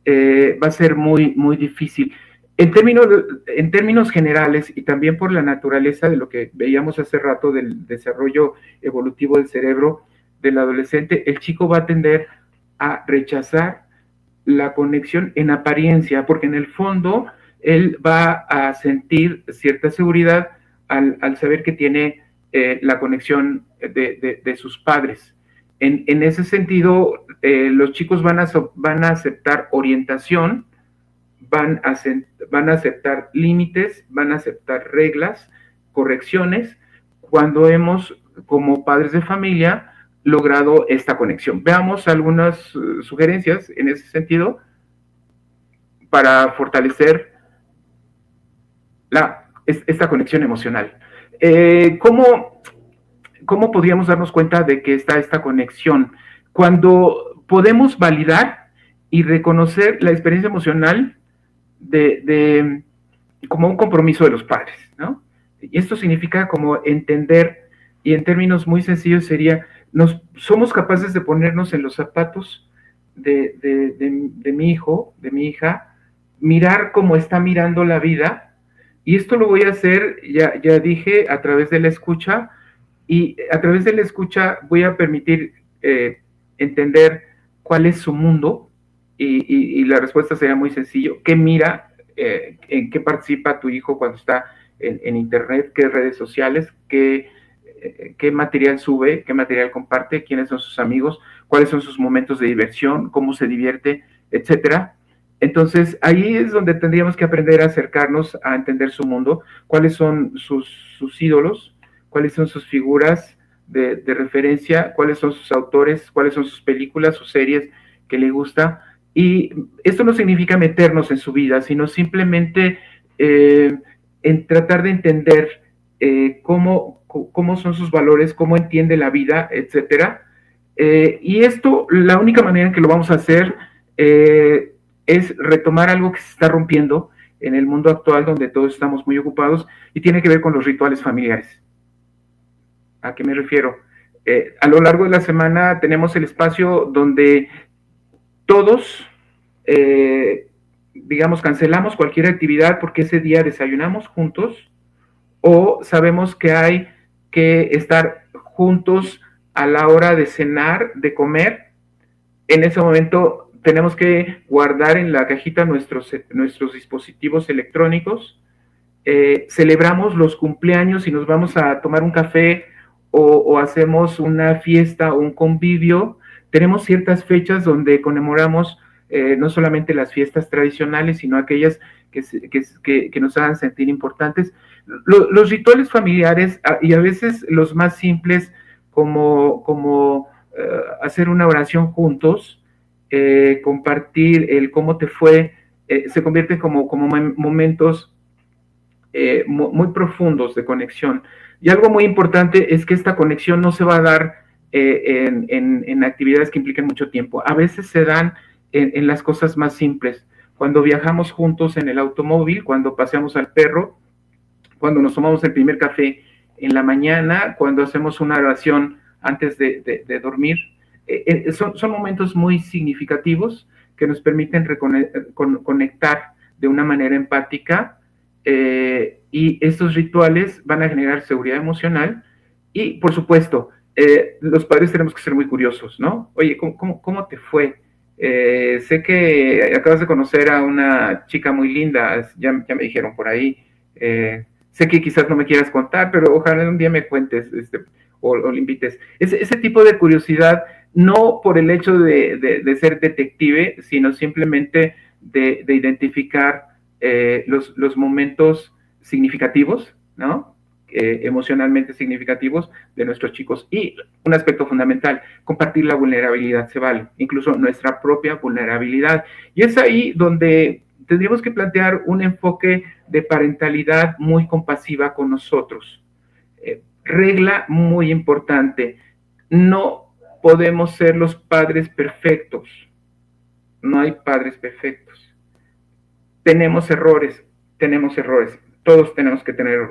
va a ser muy difícil. En términos generales, y también por la naturaleza de lo que veíamos hace rato del desarrollo evolutivo del cerebro del adolescente, el chico va a tender a rechazar la conexión en apariencia, porque en el fondo él va a sentir cierta seguridad al saber que tiene la conexión de sus padres. En ese sentido, los chicos van a aceptar orientación, van a aceptar límites, van a aceptar reglas, correcciones, cuando hemos, como padres de familia, logrado esta conexión. Veamos algunas sugerencias en ese sentido para fortalecer esta conexión emocional. ¿Cómo podríamos darnos cuenta de que está esta conexión? Cuando podemos validar y reconocer la experiencia emocional como un compromiso de los padres, ¿no? Y esto significa como entender, y en términos muy sencillos sería, somos capaces de ponernos en los zapatos de mi hijo, de mi hija, mirar cómo está mirando la vida, y esto lo voy a hacer, ya dije, a través de la escucha, y a través de la escucha voy a permitir entender cuál es su mundo, y la respuesta sería muy sencillo. ¿Qué mira? ¿En qué participa tu hijo cuando está en internet? ¿Qué redes sociales? ¿Qué material sube? ¿Qué material comparte? ¿Quiénes son sus amigos? ¿Cuáles son sus momentos de diversión? ¿Cómo se divierte? Etcétera. Entonces, ahí es donde tendríamos que aprender a acercarnos a entender su mundo, cuáles son sus ídolos, cuáles son sus figuras de referencia, cuáles son sus autores, cuáles son sus películas, sus series que le gusta. Y esto no significa meternos en su vida, sino simplemente en tratar de entender cómo son sus valores, cómo entiende la vida, etcétera. Y esto, la única manera en que lo vamos a hacer es retomar algo que se está rompiendo en el mundo actual, donde todos estamos muy ocupados, y tiene que ver con los rituales familiares. ¿A qué me refiero? A lo largo de la semana tenemos el espacio donde todos, digamos, cancelamos cualquier actividad porque ese día desayunamos juntos, o sabemos que hay que estar juntos a la hora de cenar, de comer. En ese momento tenemos que guardar en la cajita nuestros dispositivos electrónicos, celebramos los cumpleaños y nos vamos a tomar un café o hacemos una fiesta o un convivio. Tenemos ciertas fechas donde conmemoramos no solamente las fiestas tradicionales, sino aquellas que nos hagan sentir importantes. Los rituales familiares, y a veces los más simples, como hacer una oración juntos, compartir el cómo te fue, se convierten como momentos muy profundos de conexión. Y algo muy importante es que esta conexión no se va a dar en actividades que impliquen mucho tiempo. A veces se dan en las cosas más simples. Cuando viajamos juntos en el automóvil, cuando paseamos al perro, cuando nos tomamos el primer café en la mañana, cuando hacemos una oración antes de dormir. Son momentos muy significativos que nos permiten conectar de una manera empática, y estos rituales van a generar seguridad emocional y, por supuesto, los padres tenemos que ser muy curiosos, ¿no? Oye, ¿cómo te fue? Sé que acabas de conocer a una chica muy linda, ya me dijeron por ahí, Sé que quizás no me quieras contar, pero ojalá un día me cuentes o le invites. Ese tipo de curiosidad, no por el hecho de ser detective, sino simplemente de identificar los momentos significativos, ¿no? Emocionalmente significativos de nuestros chicos. Y un aspecto fundamental, compartir la vulnerabilidad se vale, incluso nuestra propia vulnerabilidad. Y es ahí donde tendríamos que plantear un enfoque de parentalidad muy compasiva con nosotros. Regla muy importante, no podemos ser los padres perfectos, no hay padres perfectos. Tenemos errores, todos tenemos que tener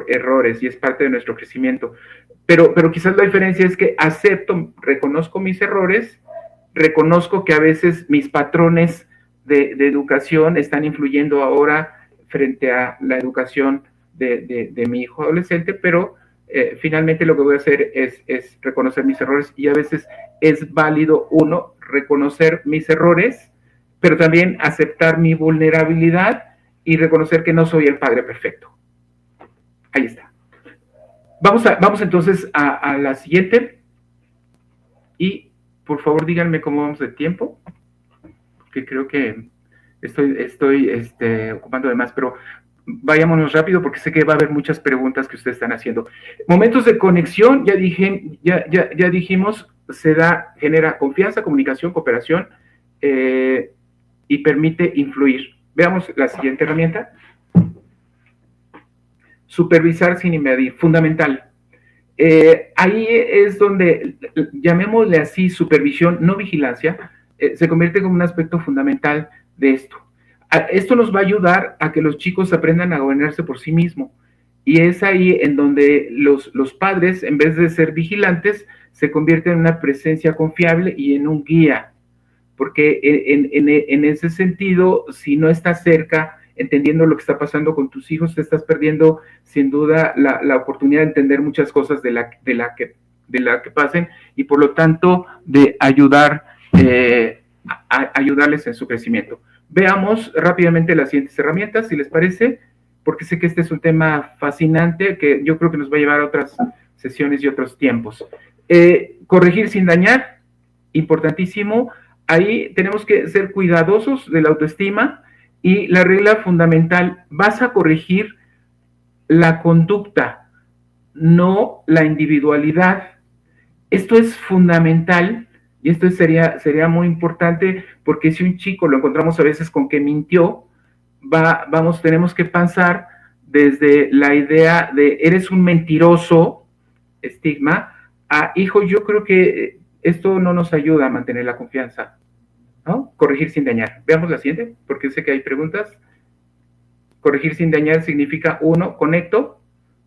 errores y es parte de nuestro crecimiento. Pero quizás la diferencia es que acepto, reconozco mis errores, reconozco que a veces mis patrones de educación están influyendo ahora frente a la educación de mi hijo adolescente, pero finalmente lo que voy a hacer es reconocer mis errores y a veces es válido, uno, reconocer mis errores, pero también aceptar mi vulnerabilidad y reconocer que no soy el padre perfecto. Ahí está. Vamos entonces a la siguiente y por favor díganme cómo vamos de tiempo, que creo que estoy ocupando de más, pero vayámonos rápido porque sé que va a haber muchas preguntas que ustedes están haciendo. Momentos de conexión, ya dijimos, genera confianza, comunicación, cooperación y permite influir. Veamos la siguiente herramienta. Supervisar sin invadir, fundamental. Ahí es donde, llamémosle así, supervisión, no vigilancia, se convierte como un aspecto fundamental de esto. Esto nos va a ayudar a que los chicos aprendan a gobernarse por sí mismos. Y es ahí en donde los padres, en vez de ser vigilantes, se convierten en una presencia confiable y en un guía. Porque en ese sentido, si no estás cerca, entendiendo lo que está pasando con tus hijos, te estás perdiendo sin duda la oportunidad de entender muchas cosas de la que pasen y por lo tanto de ayudarles en su crecimiento. Veamos rápidamente las siguientes herramientas, si les parece, porque sé que este es un tema fascinante que yo creo que nos va a llevar a otras sesiones y otros tiempos. Corregir sin dañar, importantísimo. Ahí tenemos que ser cuidadosos de la autoestima y la regla fundamental, vas a corregir la conducta, no la individualidad. Esto es fundamental y esto sería muy importante porque si un chico lo encontramos a veces con que mintió, tenemos que pensar desde la idea de eres un mentiroso, estigma, a hijo, yo creo que esto no nos ayuda a mantener la confianza, ¿no? Corregir sin dañar. Veamos la siguiente, porque sé que hay preguntas. Corregir sin dañar significa, uno, conecto,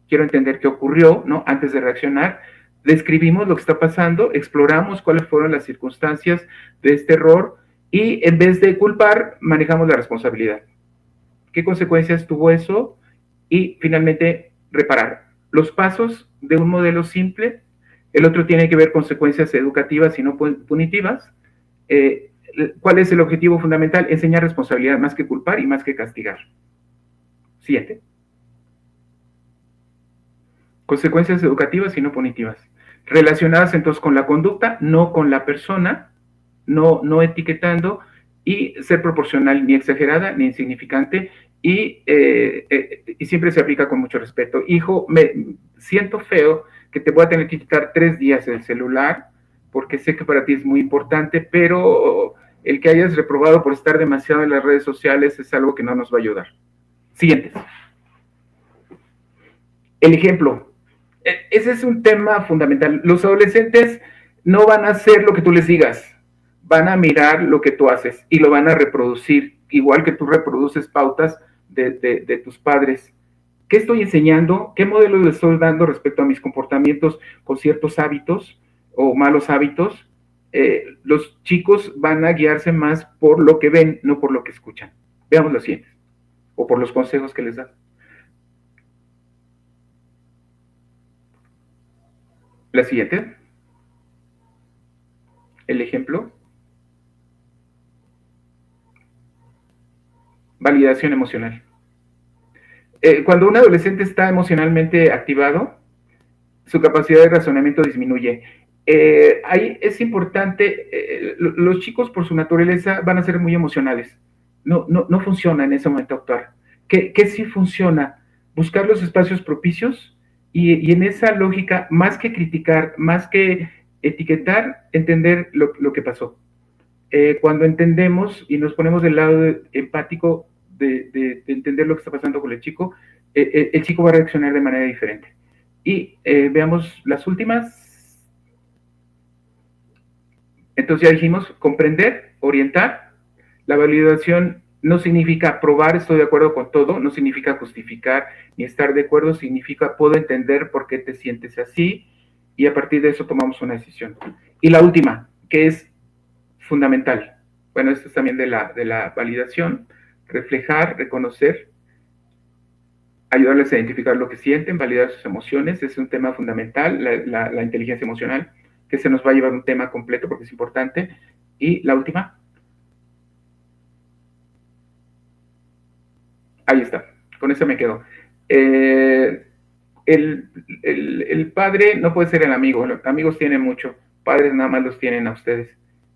quiero entender qué ocurrió, ¿no? Antes de reaccionar, describimos lo que está pasando, exploramos cuáles fueron las circunstancias de este error y en vez de culpar, manejamos la responsabilidad. ¿Qué consecuencias tuvo eso? Y finalmente, reparar. Los pasos de un modelo simple, el otro tiene que ver consecuencias educativas y no punitivas. ¿Cuál es el objetivo fundamental? Enseñar responsabilidad más que culpar y más que castigar. 7. Consecuencias educativas y no punitivas. Relacionadas entonces con la conducta, no con la persona, no etiquetando y ser proporcional, ni exagerada ni insignificante y siempre se aplica con mucho respeto. Hijo, me siento feo que te voy a tener que quitar 3 días el celular porque sé que para ti es muy importante, pero el que hayas reprobado por estar demasiado en las redes sociales es algo que no nos va a ayudar. Siguiente. El ejemplo. Ese es un tema fundamental. Los adolescentes no van a hacer lo que tú les digas, van a mirar lo que tú haces y lo van a reproducir, igual que tú reproduces pautas de tus padres. ¿Qué estoy enseñando? ¿Qué modelo les estoy dando respecto a mis comportamientos con ciertos hábitos o malos hábitos? Los chicos van a guiarse más por lo que ven, no por lo que escuchan. Veamos lo siguiente. O por los consejos que les dan. La siguiente. El ejemplo. Validación emocional. Cuando un adolescente está emocionalmente activado, su capacidad de razonamiento disminuye. Ahí es importante, los chicos por su naturaleza van a ser muy emocionales. No funciona en ese momento actuar. ¿Qué sí funciona? Buscar los espacios propicios y en esa lógica, más que criticar, más que etiquetar, entender lo que pasó. Cuando entendemos y nos ponemos del lado empático de entender lo que está pasando con el chico va a reaccionar de manera diferente. Y veamos las últimas. Entonces ya dijimos, comprender, orientar. La validación no significa probar, estoy de acuerdo con todo, no significa justificar ni estar de acuerdo, significa puedo entender por qué te sientes así y a partir de eso tomamos una decisión. Y la última, que es fundamental. Bueno, esto es también de la validación, reflejar, reconocer, ayudarles a identificar lo que sienten, validar sus emociones, es un tema fundamental, la inteligencia emocional, que se nos va a llevar un tema completo porque es importante. Y la última, ahí está, con eso me quedo. El padre no puede ser el amigo, los amigos tienen mucho, padres nada más los tienen a ustedes.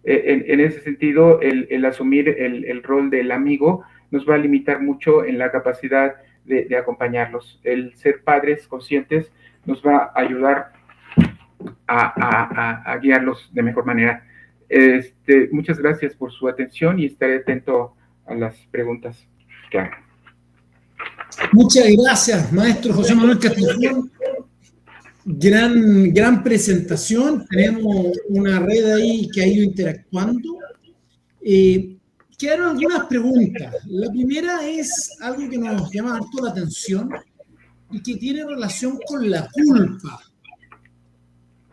En ese sentido, el asumir el rol del amigo nos va a limitar mucho en la capacidad de acompañarlos. El ser padres conscientes nos va a ayudar a guiarlos de mejor manera. Muchas gracias por su atención y estaré atento a las preguntas que hagan. Muchas gracias, maestro José Manuel Castrejón. Gran presentación. Tenemos una red ahí que ha ido interactuando. Quedaron algunas preguntas. La primera es algo que nos llama harto la atención y que tiene relación con la culpa.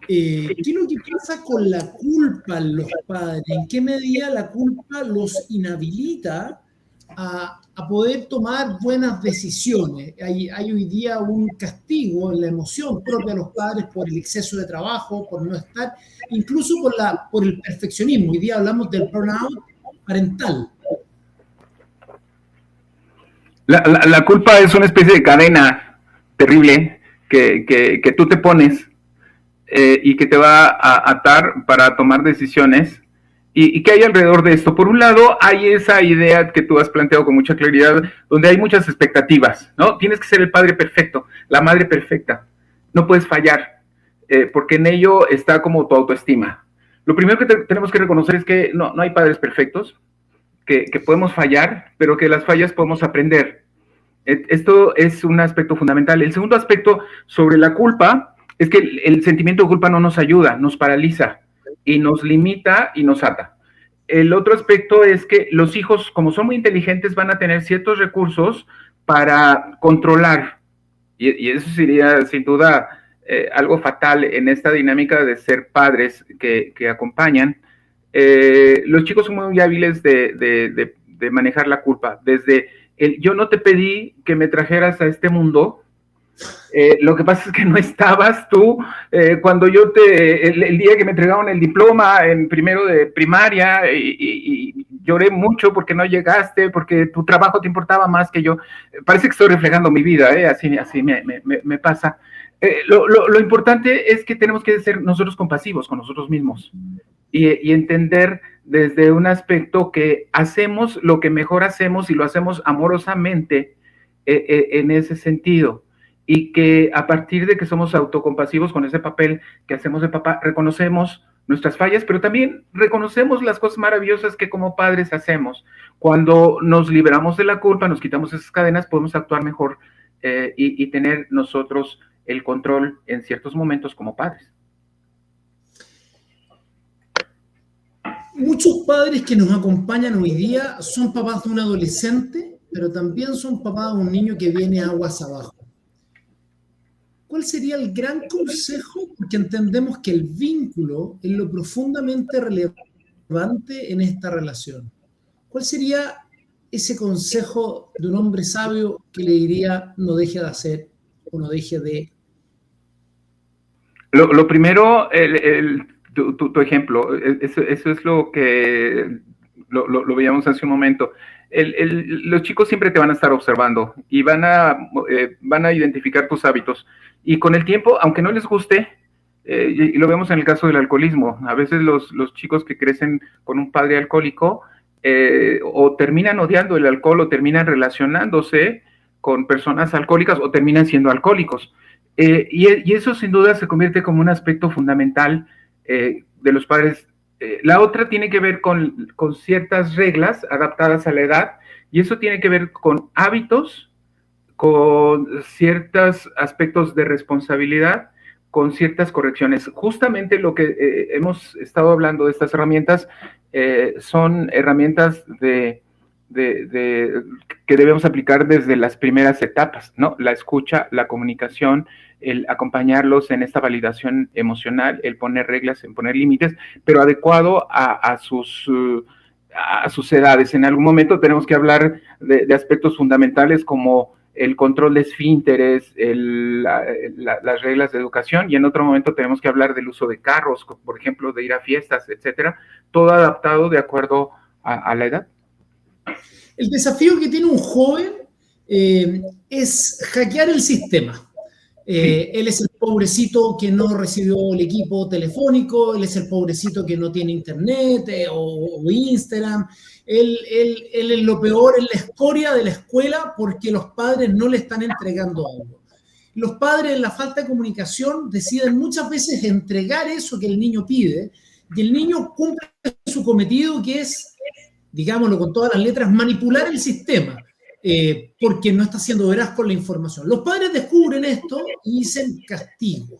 ¿Qué es lo que pasa con la culpa en los padres? ¿En qué medida la culpa los inhabilita a poder tomar buenas decisiones? Hay hoy día un castigo en la emoción propia de los padres por el exceso de trabajo, por no estar, incluso por el perfeccionismo. Hoy día hablamos del burnout parental. La culpa es una especie de cadena terrible que tú te pones y que te va a atar para tomar decisiones. ¿Y qué hay alrededor de esto? Por un lado, hay esa idea que tú has planteado con mucha claridad, donde hay muchas expectativas, ¿no? Tienes que ser el padre perfecto, la madre perfecta, no puedes fallar, porque en ello está como tu autoestima. Lo primero que tenemos que reconocer es que no hay padres perfectos, que podemos fallar, pero que las fallas podemos aprender. Esto es un aspecto fundamental. El segundo aspecto sobre la culpa es que el sentimiento de culpa no nos ayuda, nos paraliza y nos limita y nos ata. El otro aspecto es que los hijos, como son muy inteligentes, van a tener ciertos recursos para controlar, y eso sería sin duda algo fatal en esta dinámica de ser padres que acompañan. Los chicos son muy hábiles de manejar la culpa, desde yo no te pedí que me trajeras a este mundo, lo que pasa es que no estabas tú cuando el día que me entregaron el diploma en primero de primaria y lloré mucho porque no llegaste, porque tu trabajo te importaba más que yo. Parece que estoy reflejando mi vida, así me pasa. Lo importante es que tenemos que ser nosotros compasivos con nosotros mismos y entender desde un aspecto que hacemos lo que mejor hacemos y lo hacemos amorosamente en ese sentido. Y que a partir de que somos autocompasivos con ese papel que hacemos de papá, reconocemos nuestras fallas, pero también reconocemos las cosas maravillosas que como padres hacemos. Cuando nos liberamos de la culpa, nos quitamos esas cadenas, podemos actuar mejor y tener nosotros el control en ciertos momentos como padres. Muchos padres que nos acompañan hoy día son papás de un adolescente, pero también son papás de un niño que viene aguas abajo. ¿Cuál sería el gran consejo? Porque entendemos que el vínculo es lo profundamente relevante en esta relación. ¿Cuál sería ese consejo de un hombre sabio que le diría no deje de hacer o no deje de? Lo primero, tu ejemplo, eso es lo que lo veíamos hace un momento. los chicos siempre te van a estar observando y van a identificar tus hábitos. Y con el tiempo, aunque no les guste, y lo vemos en el caso del alcoholismo, a veces los chicos que crecen con un padre alcohólico o terminan odiando el alcohol o terminan relacionándose con personas alcohólicas o terminan siendo alcohólicos. Y eso sin duda se convierte como un aspecto fundamental de los padres. La otra tiene que ver con ciertas reglas adaptadas a la edad, y eso tiene que ver con hábitos, con ciertos aspectos de responsabilidad, con ciertas correcciones. Justamente lo que hemos estado hablando de estas herramientas son herramientas que debemos aplicar desde las primeras etapas, ¿no? La escucha, la comunicación, el acompañarlos en esta validación emocional, el poner reglas, el poner límites, pero adecuado a sus edades. En algún momento tenemos que hablar de aspectos fundamentales como el control de esfínteres, las reglas de educación, y en otro momento tenemos que hablar del uso de carros, por ejemplo, de ir a fiestas, etcétera, todo adaptado de acuerdo a la edad. El desafío que tiene un joven es hackear el sistema. Él es el pobrecito que no recibió el equipo telefónico, él es el pobrecito que no tiene internet o Instagram, él es lo peor, es la escoria de la escuela porque los padres no le están entregando algo. Los padres, en la falta de comunicación, deciden muchas veces entregar eso que el niño pide, y el niño cumple su cometido, que es, digámoslo con todas las letras, manipular el sistema. Porque no está siendo veraz con la información. Los padres descubren esto y dicen castigo.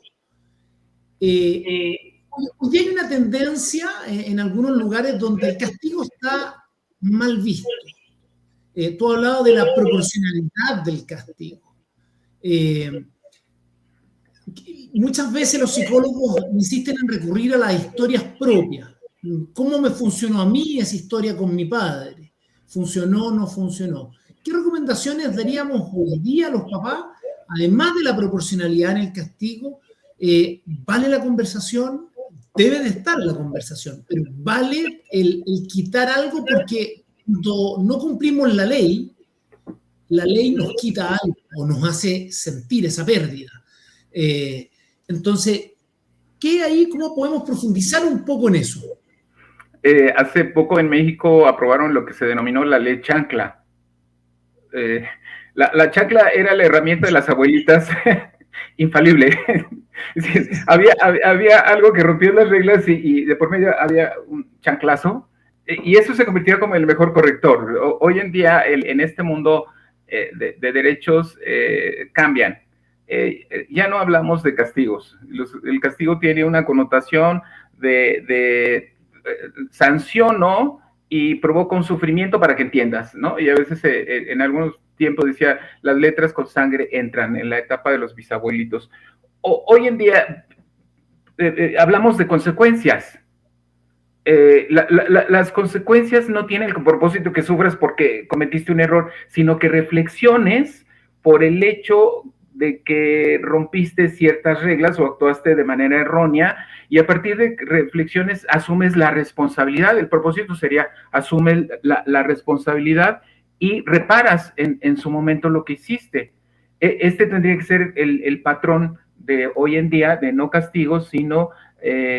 Hoy hay una tendencia en algunos lugares donde el castigo está mal visto. Tú has hablado de la proporcionalidad del castigo. Muchas veces los psicólogos insisten en recurrir a las historias propias. ¿Cómo me funcionó a mí esa historia con mi padre? ¿Funcionó o no funcionó? ¿Qué recomendaciones daríamos hoy día a los papás, además de la proporcionalidad en el castigo? ¿Vale la conversación? Debe de estar la conversación, pero vale el quitar algo, porque cuando no cumplimos la ley nos quita algo o nos hace sentir esa pérdida. Entonces, ¿qué ahí? ¿Cómo podemos profundizar un poco en eso? Hace poco en México aprobaron lo que se denominó la ley chancla. La chancla era la herramienta de las abuelitas infalible. Sí, había algo que rompía las reglas y de por medio había un chanclazo, y eso se convirtió como el mejor corrector. Hoy en día, en este mundo de derechos, cambian. Ya no hablamos de castigos. El castigo tiene una connotación de sanciono y provoca un sufrimiento para que entiendas, ¿no? Y a veces en algunos tiempos decía, las letras con sangre entran en la etapa de los bisabuelitos. Hoy en día hablamos de consecuencias. Las consecuencias no tienen el propósito que sufras porque cometiste un error, sino que reflexiones por el hecho de que rompiste ciertas reglas o actuaste de manera errónea, y a partir de reflexiones asumes la responsabilidad. El propósito sería asume la responsabilidad y reparas en su momento lo que hiciste. Este tendría que ser el patrón de hoy en día, de no castigos, sino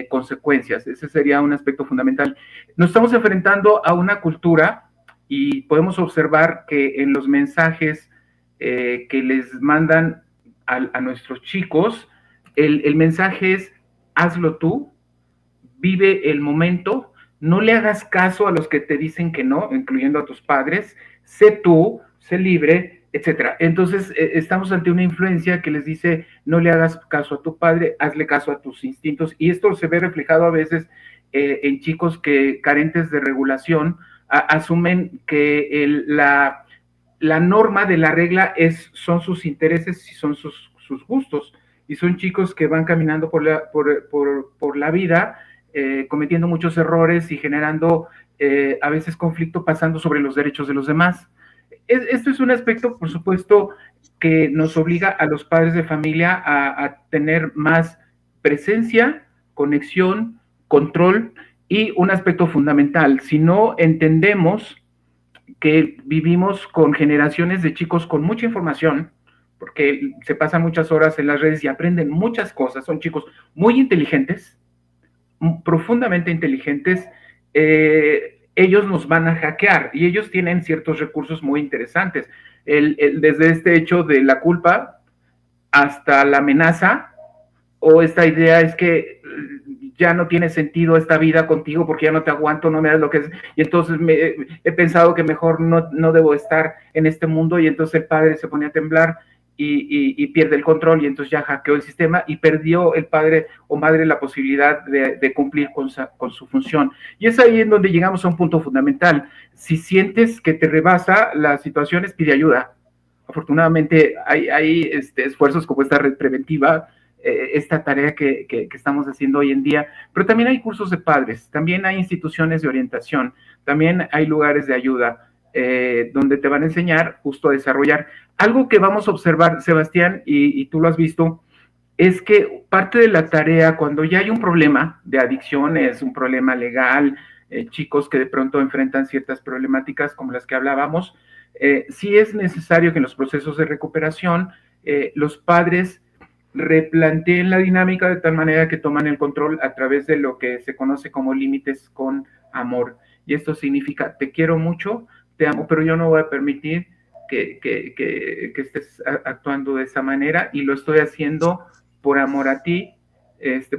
consecuencias. Ese sería un aspecto fundamental. Nos estamos enfrentando a una cultura y podemos observar que en los mensajes que les mandan a nuestros chicos, el mensaje es: hazlo tú, vive el momento, no le hagas caso a los que te dicen que no, incluyendo a tus padres, sé tú, sé libre, etcétera. Entonces, estamos ante una influencia que les dice: no le hagas caso a tu padre, hazle caso a tus instintos, y esto se ve reflejado a veces en chicos que, carentes de regulación, asumen que la norma de la regla son sus intereses y son sus gustos, y son chicos que van caminando por la vida cometiendo muchos errores y generando a veces conflicto, pasando sobre los derechos de los demás. Esto es un aspecto, por supuesto, que nos obliga a los padres de familia a tener más presencia, conexión, control, y un aspecto fundamental: si no entendemos que vivimos con generaciones de chicos con mucha información, porque se pasan muchas horas en las redes y aprenden muchas cosas, son chicos muy inteligentes, profundamente inteligentes, ellos nos van a hackear y ellos tienen ciertos recursos muy interesantes. Desde este hecho de la culpa hasta la amenaza, o esta idea es que ya no tiene sentido esta vida contigo porque ya no te aguanto, no me das lo que es, y entonces he pensado que mejor no debo estar en este mundo, y entonces el padre se pone a temblar y pierde el control, y entonces ya hackeó el sistema y perdió el padre o madre la posibilidad de cumplir con su función. Y es ahí en donde llegamos a un punto fundamental. Si sientes que te rebasa las situaciones, pide ayuda. Afortunadamente hay esfuerzos como esta red preventiva, esta tarea que estamos haciendo hoy en día, pero también hay cursos de padres, también hay instituciones de orientación, también hay lugares de ayuda donde te van a enseñar justo a desarrollar. Algo que vamos a observar, Sebastián, y tú lo has visto, es que parte de la tarea, cuando ya hay un problema de adicciones, un problema legal, chicos que de pronto enfrentan ciertas problemáticas como las que hablábamos, sí es necesario que en los procesos de recuperación los padres replanteen la dinámica de tal manera que toman el control a través de lo que se conoce como límites con amor. Y esto significa, te quiero mucho, te amo, pero yo no voy a permitir que estés actuando de esa manera, y lo estoy haciendo por amor a ti,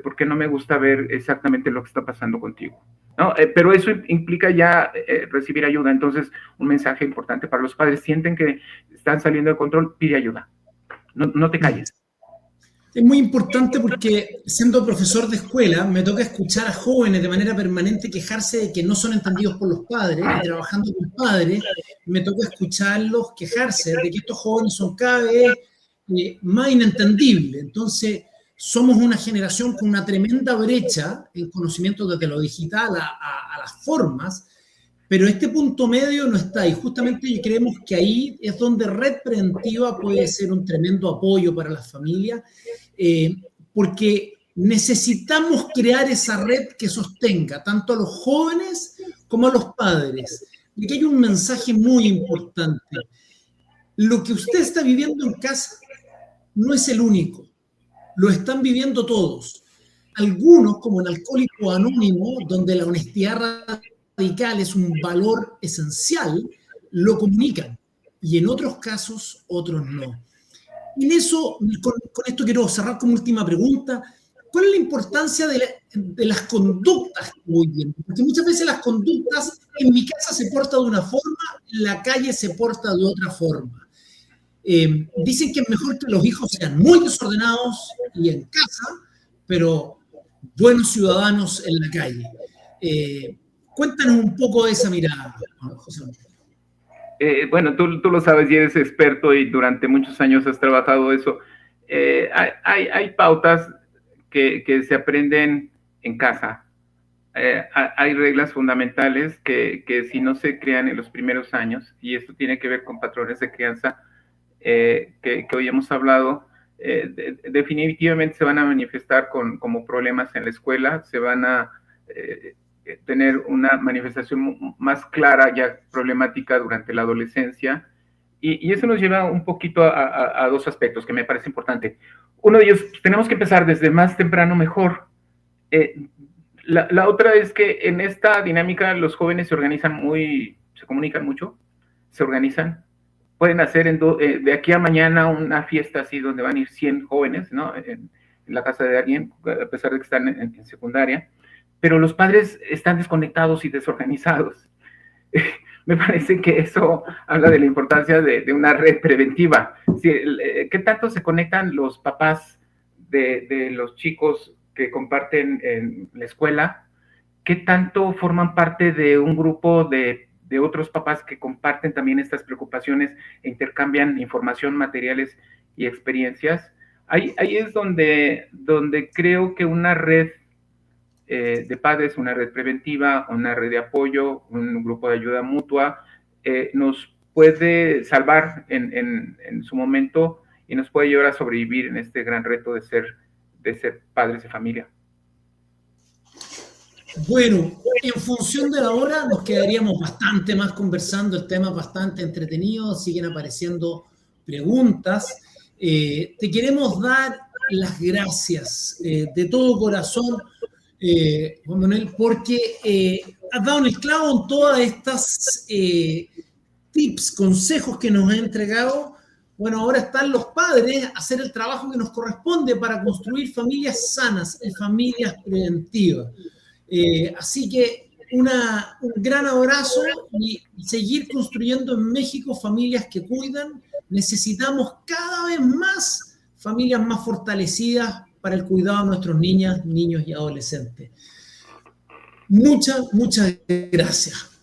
porque no me gusta ver exactamente lo que está pasando contigo. ¿No? Pero eso implica ya recibir ayuda. Entonces, un mensaje importante para los padres: sienten que están saliendo de control, pide ayuda. No te calles. Es muy importante porque, siendo profesor de escuela, me toca escuchar a jóvenes de manera permanente quejarse de que no son entendidos por los padres, y trabajando con padres, me toca escucharlos quejarse de que estos jóvenes son cada vez más inentendibles. Entonces, somos una generación con una tremenda brecha en conocimiento desde lo digital a las formas, pero este punto medio no está, y justamente creemos que ahí es donde Red Preventiva puede ser un tremendo apoyo para las familias, porque necesitamos crear esa red que sostenga tanto a los jóvenes como a los padres. Y aquí hay un mensaje muy importante. Lo que usted está viviendo en casa no es el único, lo están viviendo todos. Algunos, como en Alcohólico Anónimo, donde la honestidad radical es un valor esencial, lo comunican, y en otros casos, otros no. En eso, con esto quiero cerrar como última pregunta. ¿Cuál es la importancia de las conductas que voy viendo? Porque muchas veces las conductas, en mi casa se porta de una forma, en la calle se porta de otra forma. Dicen que es mejor que los hijos sean muy desordenados y en casa, pero buenos ciudadanos en la calle. Cuéntanos un poco de esa mirada, José. Bueno, tú lo sabes y eres experto y durante muchos años has trabajado eso. Hay pautas que se aprenden en casa. Hay reglas fundamentales que si no se crean en los primeros años, y esto tiene que ver con patrones de crianza que hoy hemos hablado, definitivamente se van a manifestar como problemas en la escuela, se van a tener una manifestación más clara, ya problemática, durante la adolescencia, y eso nos lleva un poquito a dos aspectos que me parece importante. Uno de ellos, tenemos que empezar desde más temprano mejor. La otra es que en esta dinámica los jóvenes se organizan se comunican mucho, se organizan, pueden hacer de aquí a mañana una fiesta así donde van a ir 100 jóvenes, ¿no? En la casa de alguien, a pesar de que están en secundaria, pero los padres están desconectados y desorganizados. Me parece que eso habla de la importancia de una red preventiva. ¿Qué tanto se conectan los papás de los chicos que comparten en la escuela? ¿Qué tanto forman parte de un grupo de otros papás que comparten también estas preocupaciones e intercambian información, materiales y experiencias? Ahí es donde creo que una red de padres, una red preventiva, una red de apoyo, un grupo de ayuda mutua, nos puede salvar en su momento y nos puede ayudar a sobrevivir en este gran reto de ser padres de familia. Bueno, en función de la hora nos quedaríamos bastante más conversando, el tema es bastante entretenido, siguen apareciendo preguntas. Te queremos dar las gracias de todo corazón, Juan Manuel, porque has dado en el clavo en todas estas tips, consejos que nos has entregado. Bueno, ahora están los padres a hacer el trabajo que nos corresponde para construir familias sanas y familias preventivas. Así que un gran abrazo y seguir construyendo en México familias que cuidan. Necesitamos cada vez más familias más fortalecidas para el cuidado de nuestros niñas, niños y adolescentes. Muchas gracias.